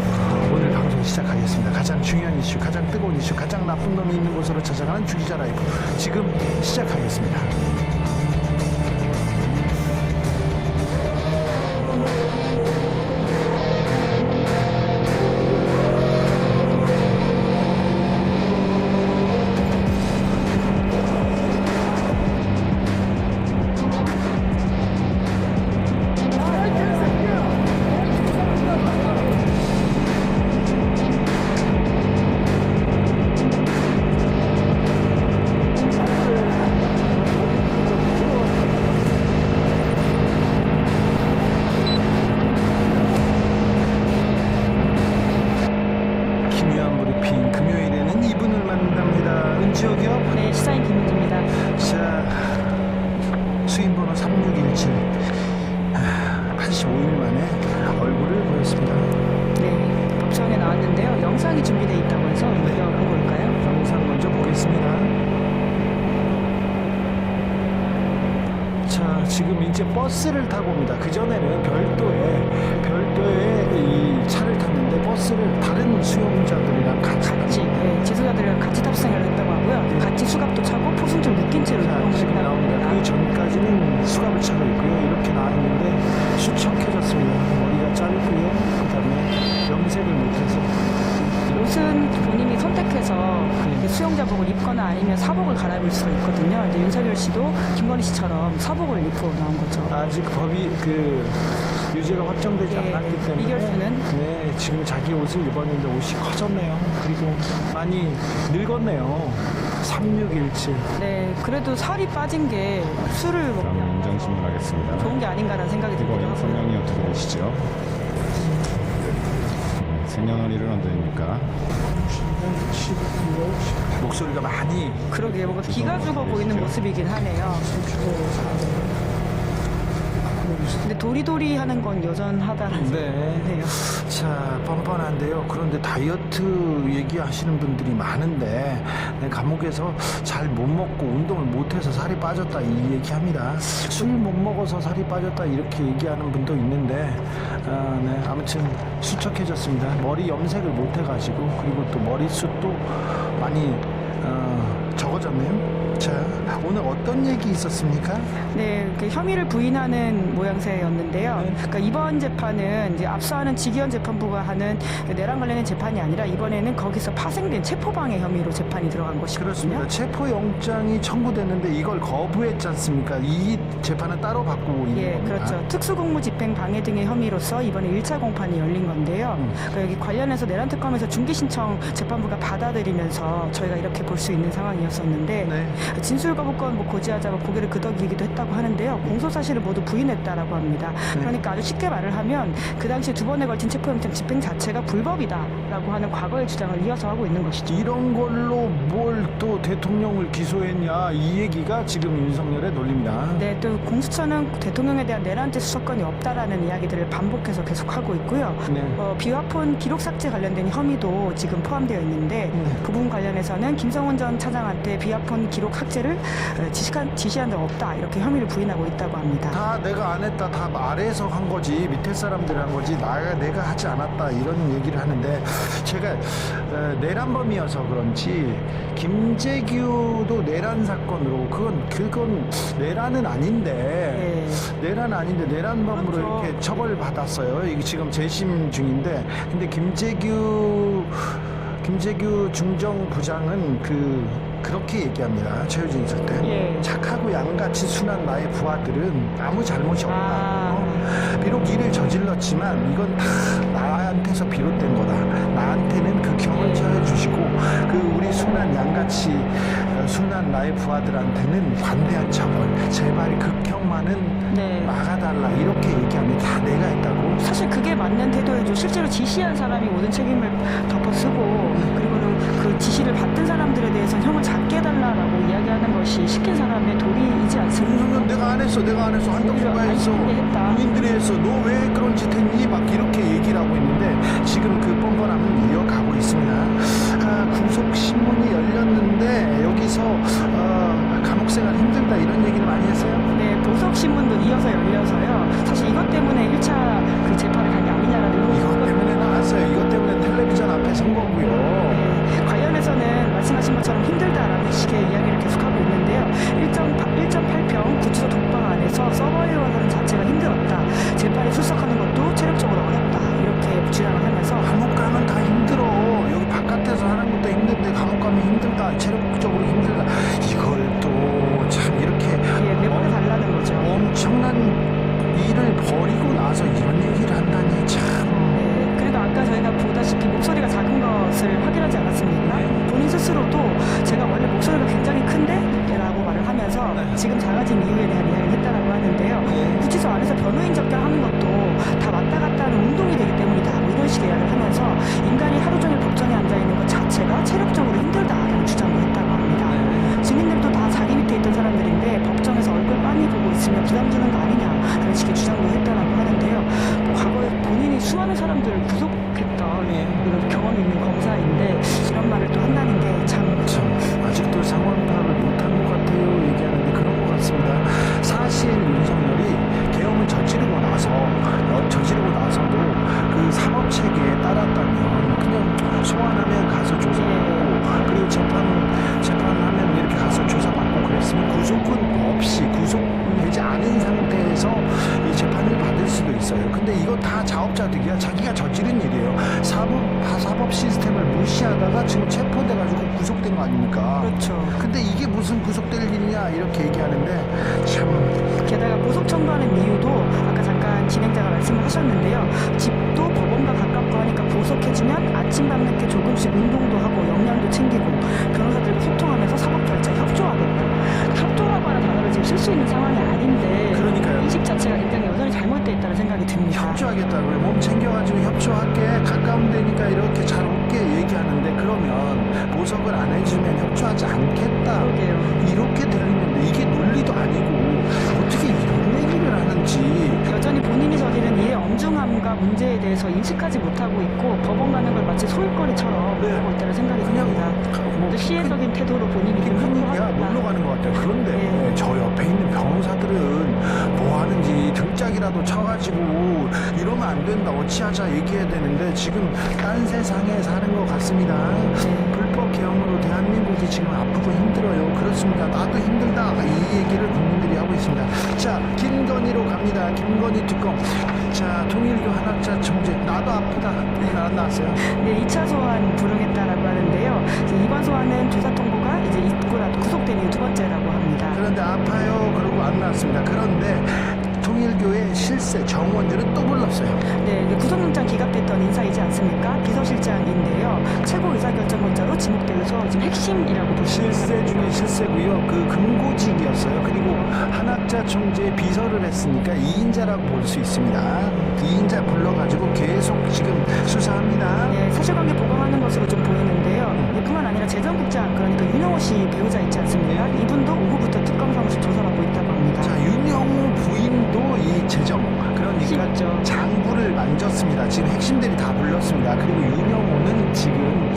오늘 방송 시작하겠습니다. 가장 중요한 이슈, 가장 뜨거운 이슈, 가장 나쁜 놈이 있는 곳으로 찾아가는 주기자 라이브 지금 시작하겠습니다. 네, 시사인 김민주입니다. 자, 수인번호 3617 85일 만에 얼굴을 보였습니다. 네, 법정에 나왔는데요. 영상이 준비되어 있다고 해서 보고 올까요? 영상 먼저 보겠습니다. 자, 지금 이제 버스를 타고 옵니다. 그전에는 별도의 이 차를 탔는데 버스를 다른 수용자들이랑 같이 지소자들이랑 같이 탑승을 했다고 하고요. 같이 수갑도 차고 포승 좀 묶인 채로 지금 이동을 나옵니다. 했다고 그 전까지는 수갑을 차고 있고요. 이렇게 나와 있는데 수척해졌습니다. 머리가 짧고요. 그다음에 염색을 못해서 옷은 본인이 선택해서 수용자복을 입거나 아니면 사복을 갈아입을 수가 있거든요. 이제 윤석열 씨도 김건희 씨처럼 사복을 입고 나온 거죠. 아직 법이 유죄가 확정되지 네, 않았기 때문에 이결수는? 네, 지금 자기 옷을 입었는데 옷이 커졌네요. 그리고 많이 늙었네요. 3617 네, 그래도 살이 빠진 게 술을 먹으면 인정 질문하겠습니다. 좋은 게 아닌가라는 생각이 이거 들기도 하고요. 성명이 어떻게 되시죠? 생년월일은 언제입니까? 목소리가 많이 그러게요. 뭔가 기가 죽어 보이는 모습이긴 하네요. 근데 도리도리 하는 건 여전하다라는 네. 자, 뻔뻔한데요. 그런데 다이어트 얘기하시는 분들이 많은데 감옥에서 잘 못 먹고 운동을 못해서 살이 빠졌다 이 얘기합니다. 술 못 먹어서 살이 빠졌다 이렇게 얘기하는 분도 있는데 네, 아무튼 수척해졌습니다. 머리 염색을 못 해가지고 그리고 또 머리숱도 많이 적어졌네요. 자, 오늘 어떤 얘기 있었습니까? 네, 혐의를 부인하는 모양새였는데요. 그러니까 이번 재판은 이제 앞서하는 지기현 재판부가 하는 내란 관련된 재판이 아니라 이번에는 거기서 파생된 체포방해 혐의로 재판이 들어간 것이거든요. 그렇습니다. 체포영장이 청구됐는데 이걸 거부했지 않습니까? 이 재판은 따로 바꾸고 있는 예, 겁니다. 그렇죠. 특수공무집행 방해 등의 혐의로서 이번에 1차 공판이 열린 건데요. 그러니까 여기 관련해서 내란특검에서 중기신청 재판부가 받아들이면서 저희가 이렇게 볼 수 있는 상황이었었는데 네. 진술거부권 고지하자고 고개를 끄덕이기도 했다고 하는데요. 공소사실을 모두 부인했다라고 합니다. 그러니까 아주 쉽게 말을 하면 그 당시에 두 번에 걸친 체포영장 집행 자체가 불법이다라고 하는 과거의 주장을 이어서 하고 있는 것이죠. 이런 걸로 뭘 또 대통령을 기소했냐 이 얘기가 지금 윤석열의 논리입니다. 네, 또 공수처는 대통령에 대한 내란죄 수사권이 없다라는 이야기들을 반복해서 계속하고 있고요. 네. 비화폰 기록 삭제 관련된 혐의도 지금 포함되어 있는데 그 부분 관련해서는 김성훈 전 차장한테 비화폰 기록 삭제를 지시한 적 없다 이렇게 혐의를 부인하고 있다고 합니다. 다 내가 안 했다 다 아래에서 한 거지 밑에 사람들이 한 거지 내가 하지 않았다 이런 얘기를 하는데 제가 내란범이어서 그런지 김재규도 내란 사건으로 그건 내란은 아닌데 내란범으로 그렇죠. 이렇게 처벌 받았어요. 이게 지금 재심 중인데 근데 김재규 중정부장은 그렇게 얘기합니다. 최유진 있을 때 예. 착하고 양같이 순한 나의 부하들은 아무 잘못이 없다. 비록 일을 저질렀지만 이건 다 나한테서 비롯된 거다. 나한테는 극형을 처해주시고 우리 순한 양같이 순한 나의 부하들한테는 관대한 처벌 제발 극형만은 네. 막아달라 이렇게 얘기합니다. 사실 그게 맞는 태도이죠. 실제로 지시한 사람이 모든 책임을 덮어쓰고 그리고는 그 지시를 받던 사람들에 대해서는 형을 작게 해달라라고 이야기하는 것이 시킨 사람의 도리이지 않습니까? 윤석열 내가 안 했어 한동훈가 했어 아니, 했다. 국민들이 했어 너 왜 그런 짓 했니 막 이렇게 얘기를 하고 있는데 지금 그 뻔뻔함은 이어가고 있습니다. 구속 신문이 열렸는데 여기서 감옥생활 힘들다 이런 얘기를 많이 했어요. 네, 보석 신문도 이어서 열려서요. 사실 이것 때문에 1차 그 재판을 간 게 아니냐라는 의혹이 이것 있거든요. 때문에 나왔어요. 이것 때문에 텔레비전 앞에 선 거고요. 네, 관련해서는 말씀하신 것처럼 힘들다라는 식의 이야기를 계속하고 있는데요. 1.8평 구치소 독방 안에서 서버이벌하는 자체가 힘들었다. 재판에 출석하는 것도 체력적으로 어렵다. 이렇게 주장을 하면서 감옥 가면 다 힘들어. 여기 바깥에서 하는 것도 힘든데 감옥 가면 힘들다. 체력적으로 힘들다. 이걸 또 참 이렇게 내보내 달라는 거죠. 엄청난 일을 벌이고 나서 이런 얘기를 한다니 참. 네, 그래도 아까 저희가 보다시피 목소리가 작은 것을 확인하지 않았습니까? 본인 스스로도 제가 원래 목소리가 굉장히 큰데? 라고 말을 하면서 지금 작아진 이유에 대한 이야기를 했다라고 하는데요. 구치소 안에서 변호인 접견하는 것도 다 왔다 갔다 하는 운동이 되기 때문이다. 뭐 이런 식의 이야기를 하면서 인간이 하루 종일 법정에 앉아있는 것 자체가 체력적으로 힘들다라는 주장을 했다고 합니다. 증인들도 다 자기 밑에 있던 사람들인데 법정에서 얼굴 빤히 보고 있으면 부담 주는 거 아니냐라는 식의 주장도 했다라고 하는데요. 과거에 본인이 수많은 사람들을 구속했던 이런 경험이 있는 검사인데 이런 말을 또 한다는 게 참 아직도 상황 파악을 못한 것 같아요. 얘기하는데 그런 것 같습니다. 사실 윤석열이 계엄을 저지르고 나서도 그 사법 체계에 따랐다면 그냥 소환하면 가서 조사하고 그리고 재판하면 이렇게 가서 조사받고 그랬으면 구속은 없이 구속되지 않은 상태에서 이 재판을 받을 수도 있어요. 근데 이거 다 자업자득이야. 자기가 저지른 일이에요. 사법 시스템을 무시하다가 지금 체포돼가지고 구속된 거 아닙니까? 그렇죠. 근데 이게 무슨 구속될 일이냐 이렇게 얘기하는데 참. 게다가 보석 청구하는 이유도 아까 잠깐 진행자가 말씀을 하셨는데요. 집도 법원과 가깝고 하니까 보석해주면 아침 밤늦게 조금씩 운동도 하고 영양도 챙기고 변호사들과 소통하면서 사법 절차에 협조하겠다. 협조라고 하는 단어를 지금 쓸 수 있는 상황이 아닌데 그러니까요. 인식 자체가 굉장히 여전히 잘못돼 있다는 생각이 듭니다. 협조하겠다고요. 몸 챙겨가지고 협조할게. 가까운 데니까 이렇게 잘 올게 얘기하는데 그러면 보석을 안 해주면 협조하지 않겠다. 그러게요. 이렇게 들리는데 이게 논리도 아니고 어떻게 이런 얘기를 하는지. 여전히 본인이 저지른 이의 엄중함과 문제에 대해서 인식하지 못하고 있고 법원 가는 걸 마치 소일거리처럼 네. 하고 있다는 생각이 그냥 듭니다. 뭐 시혜적인 태도로 본인이 이게 좀 큰 얘기야. 행동하겠다. 놀러 가는 것 같아요. 그런데 네. 저 옆에 있는 변호사들은 뭐 하는지 등짝이라도 쳐가지고 이러면 안 된다. 어찌하자 얘기해야 되는데 지금 딴 세상에 사는 것 같습니다. 불법 계엄으로 대한민국이 지금 아프고 힘들어요. 그렇습니다. 나도 힘들다. 이 얘기를 국민들이 하고 있습니다. 자, 김건희로 갑니다. 김건희 특검. 자, 통일교 한학자 총재. 나도 아프다. 안 나왔어요. 네, 2차 소환 불응했다라고 하는데요. 이번 소환은 조사 통보가 이제 구속된 이후 두 번째라고 합니다. 그런데 아파요. 그러고 안 나왔습니다. 그런데 통일교의 실세 정원들은 또 불렀어요. 네, 이게 구속영장 기각됐던 인사이지 않습니까? 비서실장인데요. 최고 의사결정권자로 지목되어서 지금 핵심이라고 볼 수 있습니다. 실세 중에 실세고요. 그 금고직이었어요. 그리고 한학자 총재 비서를 했으니까 2인자라고 볼 수 있습니다. 2인자 불러가지고 계속 지금 수사합니다. 네, 사실관계 보강하는 것으로 좀 보이는데요. 뿐만 아니라 재정국장, 그러니까 윤영호 씨 배우자 있지 않습니까? 이분도 오후부터 특검 사무실 조사받고 있다고 합니다. 자, 윤영호 부인도 이 재정 그러니까 있죠. 장부를 만졌습니다. 지금 핵심들이 다 불렀습니다. 그리고 윤영호는 지금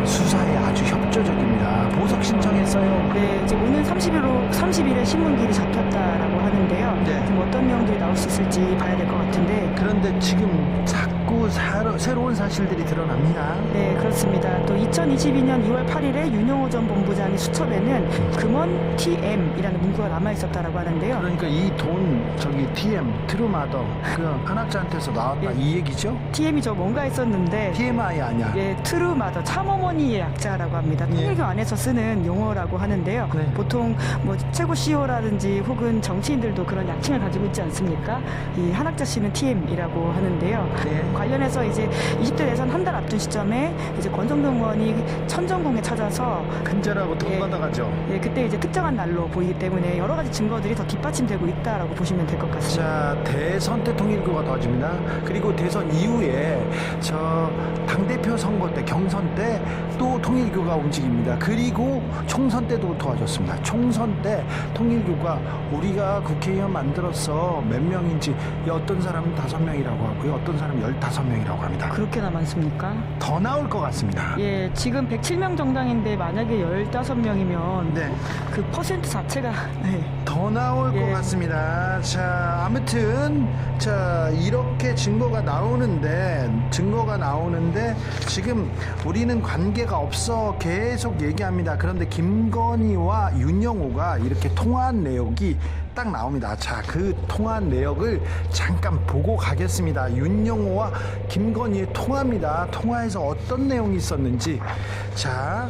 수사에 아주 협조적입니다. 보석 신청했어요. 네, 이제 오늘 30일에 신문길이 잡혔다라고 하는데요. 네. 지금 어떤 내용들이 나올 수 있을지 봐야 될 것 같은데. 그런데 지금 자꾸 새로운 사실들이 드러납니다. 네, 그렇습니다. 또 2022년 2월 8일에 윤영호 전 본부장의 수첩에는 금원 TM이라는 문구가 남아 있었다라고 하는데요. 그러니까 이 돈 저기 TM 트루마더 그 한학자한테서 나왔다 예. 이 얘기죠? TM이 저 뭔가 했었는데 TMI 아니야. 예, 트루마더 참어머니의 약자라고 합니다. 예. 통일교 안에서 쓰는 용어라고 하는데요. 네. 보통 뭐 최고 CEO라든지 혹은 정치인들도 그런 약칭을 가지고 있지 않습니까? 이 한학자 씨는 TM이라고 하는데요. 네. 관련해서 이제 20대 대선 한 달 앞둔 시점에 이제 권성동 의원이 천정궁에 찾아서 큰절하고 돈 예. 받아가죠. 예, 그때 이제 특정한 날로 보이기 때문에 여러 가지 증거들이 더 뒷받침되고 있다라고 보시면 될 것 같습니다. 자, 대선 때 통일교가 도와줍니다. 그리고 대선 이후에 저 당대표 선거 때, 경선 때 또 통일교가 움직입니다. 그리고 총선 때도 도와줬습니다. 총선 때 통일교가 우리가 국회의원 만들어서 몇 명인지 어떤 사람은 5명이라고 하고요. 어떤 사람은 15명이라고 합니다. 그렇게나 많습니까? 더 나올 것 같습니다. 예, 지금 107명 정당인데 만약에 15명이면 네. 그 퍼센트 자체가 네. 더 나올 예. 것 같습니다. 자, 아무튼 자 이렇게 증거가 나오는데 지금 우리는 관계가 없어 계속 얘기합니다. 그런데 김건희와 윤영호가 이렇게 통화한 내역이 딱 나옵니다. 자, 그 통화한 내역을 잠깐 보고 가겠습니다. 윤영호와 김건희의 통화입니다. 통화에서 어떤 내용이 있었는지. 자,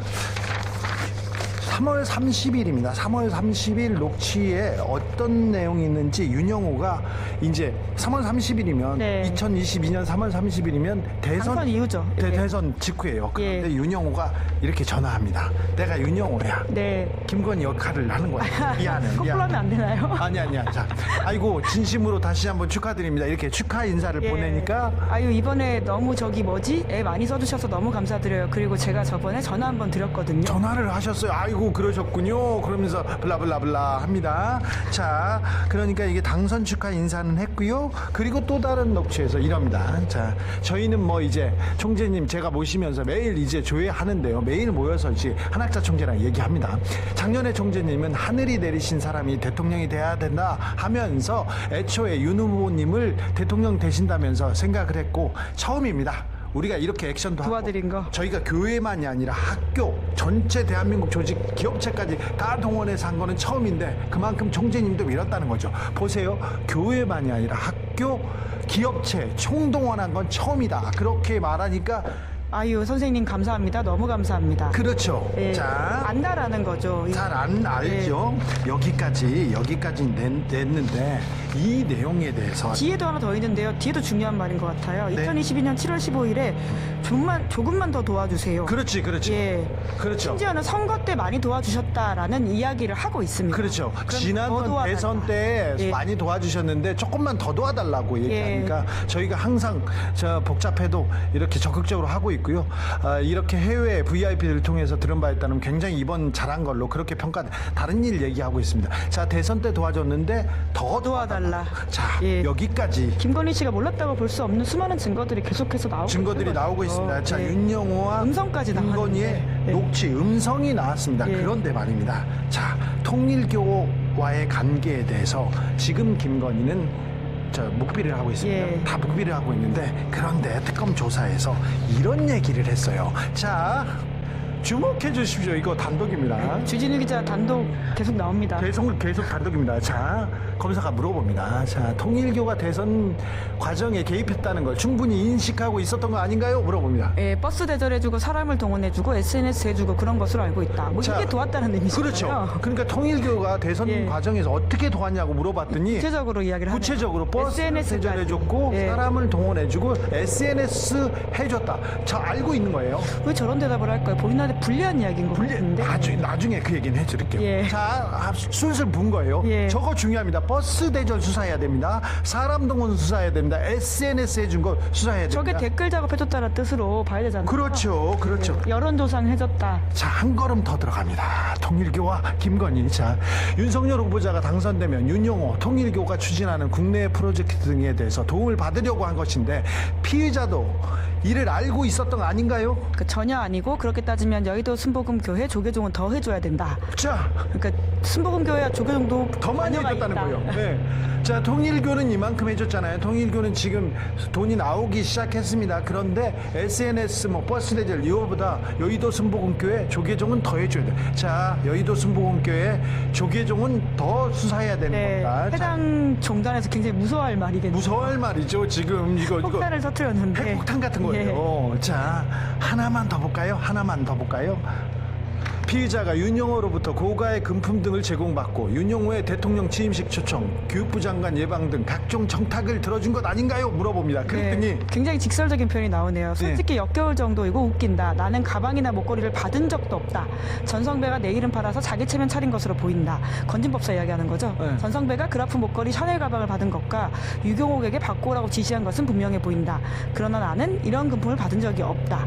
3월 30일입니다. 3월 30일 녹취에 어떤 내용이 있는지 윤영호가 이제 3월 30일이면 네. 2022년 3월 30일이면 당선 이후죠. 예. 대선 직후예요. 그런데 윤영호가 이렇게 전화합니다. 내가 윤영호야. 네. 김건희 역할을 하는 거야. 미안해. 거꾸로 하면 안 되나요? 아니야. 자, 아이고 진심으로 다시 한번 축하드립니다. 이렇게 축하 인사를 예. 보내니까 아유, 이번에 너무 애 많이 써주셔서 너무 감사드려요. 그리고 제가 저번에 전화 한번 드렸거든요. 전화를 하셨어요. 아이고 그러셨군요. 그러면서 블라블라블라 합니다. 자, 그러니까 이게 당선 축하 인사는 했고요. 그리고 또 다른 녹취에서 이럽니다. 자, 저희는 뭐 이제 총재님 제가 모시면서 매일 이제 조회하는데요. 매일 모여서 이제 한학자 총재랑 얘기합니다. 작년에 총재님은 하늘이 내리신 사람이 대통령이 돼야 된다 하면서 애초에 윤 후보님을 대통령 되신다면서 생각을 했고 처음입니다. 우리가 이렇게 액션도 도와드린 하고 거. 저희가 교회만이 아니라 학교 전체 대한민국 조직 기업체까지 다 동원해서 한 거는 처음인데 그만큼 총재님도 밀었다는 거죠. 보세요. 교회만이 아니라 학교 기업체 총동원한 건 처음이다. 그렇게 말하니까 아유, 선생님 감사합니다. 너무 감사합니다. 그렇죠. 예. 자, 안다라는 거죠. 잘 안 알죠. 여기까지 냈는데 이 내용에 대해서 뒤에도 하나 더 있는데요. 뒤에도 중요한 말인 것 같아요. 네. 2022년 7월 15일에 조금만 더 도와주세요. 그렇지. 예. 그렇죠. 심지어는 선거 때 많이 도와주셨다라는 이야기를 하고 있습니다. 그렇죠. 그럼 지난번 더 도와달라. 대선 때 예. 많이 도와주셨는데 조금만 더 도와달라고 얘기하니까 저희가 항상 저 복잡해도 이렇게 적극적으로 하고 있고요. 이렇게 해외 VIP를 통해서 들은 바에 따르면 굉장히 이번 잘한 걸로 그렇게 평가. 다른 일 얘기하고 있습니다. 자, 대선 때 도와줬는데 더 도와달라. 자, 예. 여기까지 김건희 씨가 몰랐다고 볼 수 없는 수많은 증거들이 계속해서 나오고 증거들이 있는 나오고 거죠. 있습니다. 자, 예. 윤영호와 음성까지 김건희의 나왔는데. 네. 녹취 음성이 나왔습니다. 예. 그런데 말입니다. 자, 통일교와의 관계에 대해서 지금 김건희는 묵비를 하고 있습니다. 예. 다 묵비를 하고 있는데 그런데 특검 조사에서 이런 얘기를 했어요. 자, 주목해 주십시오. 이거 단독입니다. 주진우 기자 단독 계속 나옵니다. 계속 단독입니다. 자, 검사가 물어봅니다. 자, 통일교가 대선 과정에 개입했다는 걸 충분히 인식하고 있었던 거 아닌가요? 물어봅니다. 예, 버스 대절해주고 사람을 동원해주고 SNS 해주고 그런 것으로 알고 있다. 뭐 자, 이게 도왔다는 의미잖아요. 그렇죠. 그러니까 통일교가 대선 예. 과정에서 어떻게 도왔냐고 물어봤더니 구체적으로 이야기를 하네요. 구체적으로 버스 SNS 까지. 대절해줬고 예. 사람을 동원해주고 SNS 해줬다. 저 알고 있는 거예요. 왜 저런 대답을 할까요? 본인한테 불리한 이야기인 것 같은데. 나중에 그 얘기는 해드릴게요. 예. 자, 술술 분 거예요. 예. 저거 중요합니다. 버스 대절 수사해야 됩니다. 사람 동원 수사해야 됩니다. SNS 해준 거 수사해야 됩니다. 저게 댓글 작업해줬다는 뜻으로 봐야 되잖아요. 그렇죠. 여론조사는 해줬다. 자, 한 걸음 더 들어갑니다. 통일교와 김건희. 자, 윤석열 후보자가 당선되면 윤영호, 통일교가 추진하는 국내 프로젝트 등에 대해서 도움을 받으려고 한 것인데 피의자도 이를 알고 있었던 거 아닌가요? 전혀 아니고 그렇게 따지면 여의도 순복음교회 조계종은 더 해줘야 된다. 자, 그러니까 순복음교회와 조계종도 더 많이 관여가 해줬다는 있다. 거예요. 네. 자, 통일교는 이만큼 해줬잖아요. 통일교는 지금 돈이 나오기 시작했습니다. 그런데 SNS, 버스 대절 이거보다 여의도 순복음교회 조계종은 더 해줘야 돼. 자, 여의도 순복음교회 조계종은 더 수사해야 되는 네, 겁니다. 해당 종단에서 굉장히 무서워할 말이겠네요. 무서워할 말이죠. 지금 이거 폭탄을 터뜨렸는데. 핵폭탄 같은 거예요. 자, 하나만 더 볼까요? 피의자가 윤영호로부터 고가의 금품 등을 제공받고 윤영호의 대통령 취임식 초청, 교육부 장관 예방 등 각종 청탁을 들어준 것 아닌가요? 물어봅니다. 그랬더니 네, 굉장히 직설적인 표현이 나오네요. 솔직히 역겨울 정도이고 웃긴다. 나는 가방이나 목걸이를 받은 적도 없다. 전성배가 내 이름 팔아서 자기 체면 차린 것으로 보인다. 건진법사 이야기하는 거죠. 네. 전성배가 그라프 목걸이 샤넬 가방을 받은 것과 유경옥에게 받고 오라고 지시한 것은 분명해 보인다. 그러나 나는 이런 금품을 받은 적이 없다.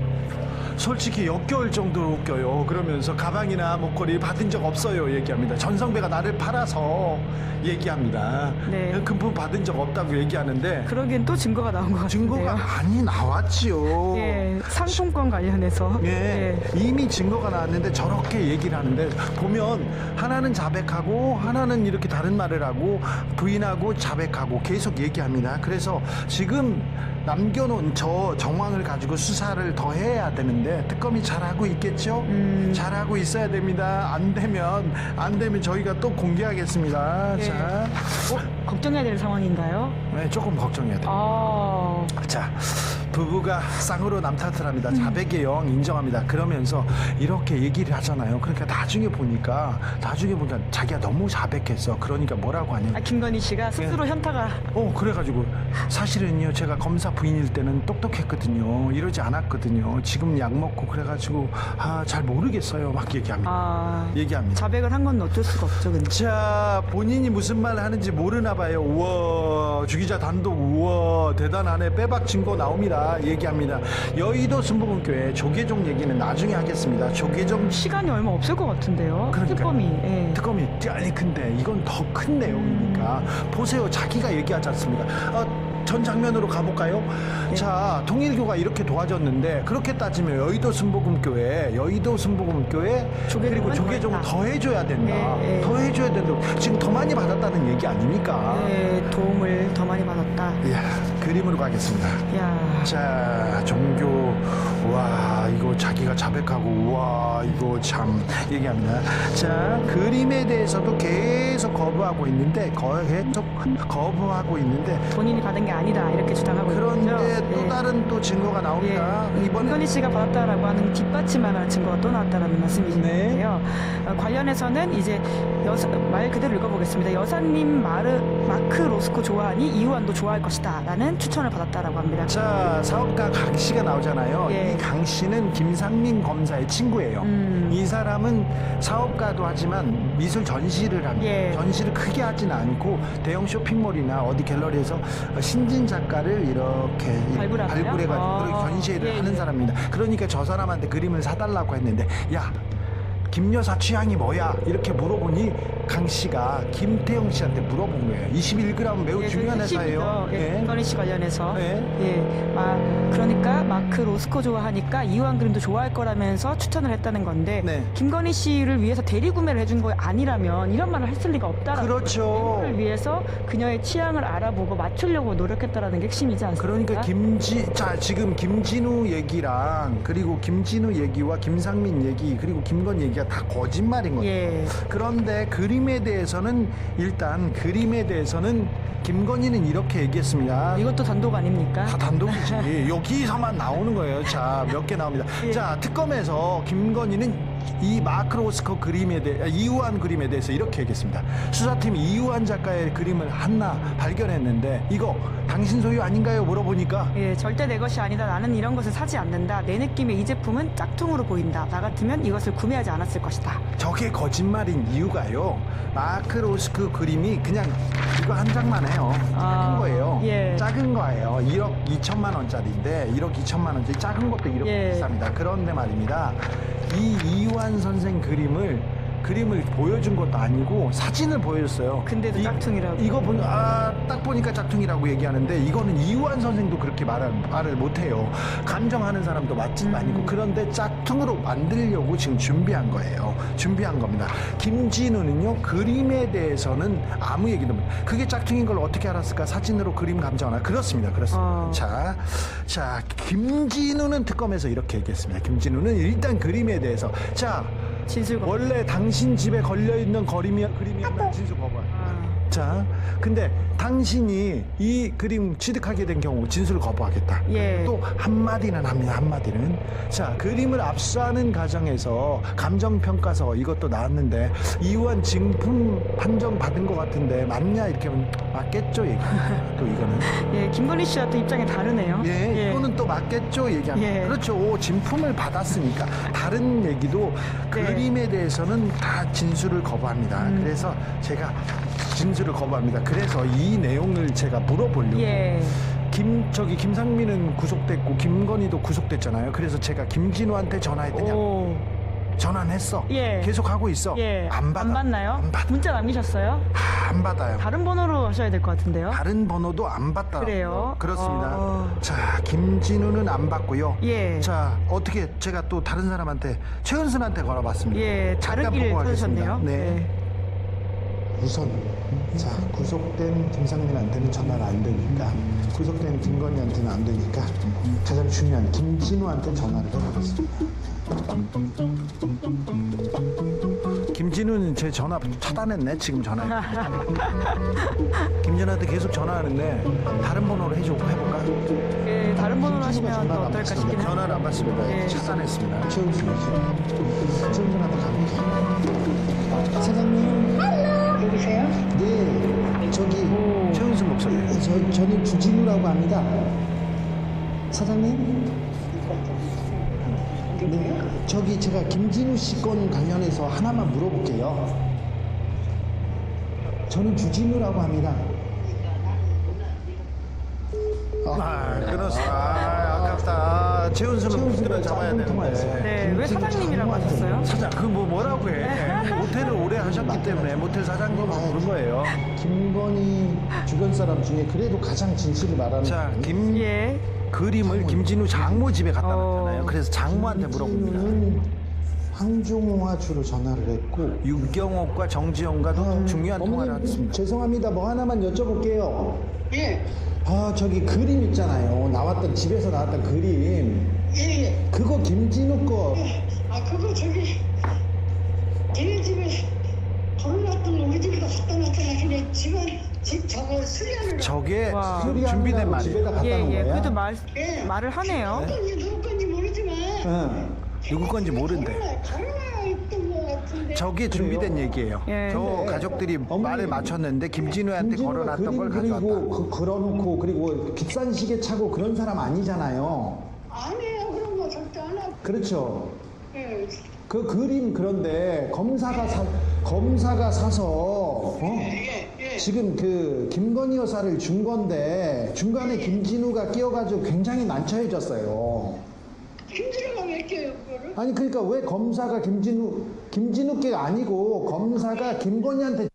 솔직히 역겨울 정도로 웃겨요. 그러면서 가방이나 목걸이 받은 적 없어요 얘기합니다. 전성배가 나를 팔아서 얘기합니다. 네. 금품 받은 적 없다고 얘기하는데 그러기엔 또 증거가 나온 것 같은데요. 증거가 많이 나왔지요. 예, 상품권 관련해서 예, 이미 증거가 나왔는데 저렇게 얘기를 하는데 보면 하나는 자백하고 하나는 이렇게 다른 말을 하고 부인하고 자백하고 계속 얘기합니다. 그래서 지금 남겨놓은 저 정황을 가지고 수사를 더 해야 되는데 특검이 잘하고 있겠죠? 잘하고 있어야 됩니다. 안 되면 저희가 또 공개하겠습니다. 예. 자, 걱정해야 될 상황인가요? 네, 조금 걱정해야 돼요. 아, 자, 부부가 쌍으로 남 탓을 합니다. 자백의 여왕 인정합니다. 그러면서 이렇게 얘기를 하잖아요. 그러니까 나중에 보니까 자기가 너무 자백했어. 그러니까 뭐라고 하냐. 김건희 씨가 스스로 현타가 그래가지고 사실은요 제가 검사 부인일 때는 똑똑했거든요. 이러지 않았거든요. 지금 약 먹고 그래가지고 잘 모르겠어요. 막 얘기합니다. 자백을 한 건 어쩔 수가 없죠. 근데. 자, 본인이 무슨 말 하는지 모르나 봐요. 우와, 주기자 단독, 우와, 대단하네. 빼박 증거 나옵니다. 얘기합니다. 여의도 순복음교회 조계종 얘기는 나중에 하겠습니다. 조계종 시간이 얼마 없을 것 같은데요. 특검이. 예. 특검이 아니 근데 이건 더 큰 내용이니까 보세요. 자기가 얘기하지 않습니까? 전 장면으로 가볼까요? 네. 자, 통일교가 이렇게 도와줬는데 그렇게 따지면 여의도 순복음교회 그리고 조계종은 더 해줘야 된다. 네. 더 해줘야 된다. 지금 더 많이 받았다는 얘기 아닙니까? 네, 도움을 더 많이 받았다. 이야, 그림으로 가겠습니다. 야. 자, 종교, 와, 이거 자기가 자백하고, 와, 이거 참 얘기합니다. 자, 그림에 대해서도 계속 거부하고 있는데, 본인이 받은 게 아니다 이렇게 주장하고 그런데 있죠. 또 다른 또 증거가 나옵니다. 예. 이번에 김건희 씨가 받았다라고 하는 뒷받침하는 증거가 또 나왔다라는 말씀이신데요. 관련해서는 이제 말 그대로 읽어보겠습니다. 여사님 마크 로스코 좋아하니 이우환도 좋아할 것이다라는 추천을 받았다라고 합니다. 자, 사업가 강 씨가 나오잖아요. 예. 이 강 씨는 김상민 검사의 친구예요. 이 사람은 사업가도 하지만 미술 전시를 합니다. 예. 전시를 크게 하진 않고 대형 쇼핑몰이나 어디 갤러리에서 신진 작가를 이렇게 발굴하나요? 발굴해가지고 그렇게 전시회를 예, 하는 예. 사람입니다. 그러니까 저 사람한테 그림을 사달라고 했는데, 야, 김 여사 취향이 뭐야? 이렇게 물어보니 강 씨가 김태형 씨한테 물어본 거예요. 21g 매우 예, 중요한 회사예요. 예, 김건희 씨 관련해서. 네. 예. 그러니까 마크 로스코 좋아하니까 이우환 그림도 좋아할 거라면서 추천을 했다는 건데 네. 김건희 씨를 위해서 대리 구매를 해준 거 아니라면 이런 말을 했을 리가 없다라는 그렇죠. 를 위해서 그녀의 취향을 알아보고 맞추려고 노력했다라는 게 핵심이지 않습니까? 그러니까 지금 김진우 얘기랑 그리고 김진우 얘기와 김상민 얘기 그리고 김건희 얘기가 다 거짓말인 거예요. 예. 그런데 그림에 대해서는 김건희는 이렇게 얘기했습니다. 이것도 단독 아닙니까? 다 단독이지. 여기서만 나오는 거예요. 자, 몇 개 나옵니다. 예. 자, 특검에서 김건희는 이 마크 로스코 이우환 그림에 대해서 이렇게 얘기했습니다. 수사팀이 이우환 작가의 그림을 하나 발견했는데 이거 당신 소유 아닌가요? 물어보니까 예, 절대 내 것이 아니다. 나는 이런 것을 사지 않는다. 내 느낌에 이 제품은 짝퉁으로 보인다. 나 같으면 이것을 구매하지 않았을 것이다. 저게 거짓말인 이유가요. 마크 로스코 그림이 그냥 이거 한 장만 해요. 작은 거예요. 예. 작은 거예요. 1억 2천만 원짜리인데 1억 2천만 원짜리 작은 것도 이렇게 예. 비쌉니다. 그런데 말입니다. 이 이완 선생 그림을 보여준 것도 아니고 사진을 보여줬어요. 근데도 짝퉁이라고. 이거 딱 보니까 짝퉁이라고 얘기하는데 이거는 이완 선생도 그렇게 말을 못해요. 감정하는 사람도 맛집 아니고 그런데 짝퉁으로 만들려고 지금 준비한 겁니다. 김진우는요 그림에 대해서는 아무 얘기도 못. 그게 짝퉁인 걸 어떻게 알았을까? 사진으로 그림 감정하나? 그렇습니다. 자, 김진우는 특검에서 이렇게 얘기했습니다. 김진우는 일단 그림에 대해서 원래 당신 집에 걸려있는 그림이었나 진술 거부한. 자, 근데 당신이 이 그림 취득하게 된 경우 진술을 거부하겠다. 예. 또 한마디는 합니다. 한마디는. 자, 그림을 압수하는 과정에서 감정평가서 이것도 나왔는데 이우한 증품 판정 받은 것 같은데 맞냐 이렇게 하면 맞겠죠 얘기. 또 이거는 예, 김건희 씨와 또 입장이 다르네요. 예, 이거는 또 맞겠죠 얘기합니다. 예. 그렇죠. 오, 진품을 받았으니까 다른 얘기도 그림에 대해서는 다 진술을 거부합니다. 그래서 제가 진술을 거부합니다. 그래서 이 내용을 제가 물어보려고. 예. 김상민은 구속됐고 김건희도 구속됐잖아요. 그래서 제가 김진우한테 전화했더니 오. 전화는 했어. 예. 계속 하고 있어. 예. 안 받아. 안 받나요? 안 받아. 문자 남기셨어요? 안 받아요. 다른 번호로 하셔야 될 것 같은데요. 다른 번호도 안 받더라고요. 그래요? 그렇습니다. 자, 김진우는 안 받고요. 예. 자, 어떻게 제가 또 다른 사람한테 최은순한테 걸어봤습니다. 예, 다른 잠깐 길 보고 가겠습니다. 찾으셨네요. 네. 우선 자 구속된 김상민한테는 전화가 안 되니까 구속된 김건희한테는 안 되니까 가장 중요한 김진우한테 전화를 해보겠습니다. 김진우는 제 전화 차단했네. 지금 전화해. 김진우한테 계속 전화하는데 다른 번호로 해볼까? 예, 다른 번호로 하시면 또 전화가 어떨까 받습니다. 싶긴 전화를 안 받습니다. 예. 차단했습니다. 최은순한테 가볼게요. 사장님. 여보세요? 네, 저기 최은수 목소리. 저는 주진우라고 합니다. 사장님. 네, 저기 제가 김진우 씨 건 관련해서 하나만 물어볼게요. 저는 주진우라고 합니다. 끊었어. 아깝다. 최은수는 붙들어 잡아야 되는데. 네, 왜 사장님이라고 하셨어요? 사장, 그 뭐라고 해. 모텔을 오래 하셨기 때문에 모텔 사장님으로 부른 거예요. 김건희 주변 사람 중에 그래도 가장 진실을 말하는 자, 사람이 예. 그림을 김진우 장모 집에 갖다 어. 놨잖아요. 그래서 장모한테 물어봅니다. 김진우는 황종호와 주로 전화를 했고 윤경옥과 정지영과도 중요한 통화를 어머님, 했습니다. 죄송합니다. 뭐 하나만 여쭤볼게요. 예. 저기 그림 있잖아요. 집에서 나왔던 그림. 예. 그거 김진우 거. 아, 그거 저기 걔네 집에 걸어놨던 거 우리 집에다 갖다 놨잖아. 걔네 집 저거 수리하는 저게 와. 준비된 말이에요. 집에다 갖다 예, 놓은 예. 거야? 그래도 예. 말을 하네요. 누구 건지 모르지만 응. 누구 건지 모른대. 걸어놔 있던 거 같은데. 저게 준비된 얘기예요. 예. 저 근데 가족들이 어머니, 말을 맞췄는데 김진우한테 김진우가 걸어놨던 걸 그림 가져왔다. 그리고 걸어놓고 그리고 비싼 시계 차고 그런 사람 아니잖아요. 아니에요. 그런 거 절대 안 하고. 그렇죠. 예. 그 그림 그런데 검사가 사서 지금 그 김건희 여사를 준 건데 중간에 김진우가 끼어가지고 굉장히 난처해졌어요. 김진우가 왜 껴요 그거를? 아니 그러니까 왜 검사가 김진우 게 아니고 검사가 김건희한테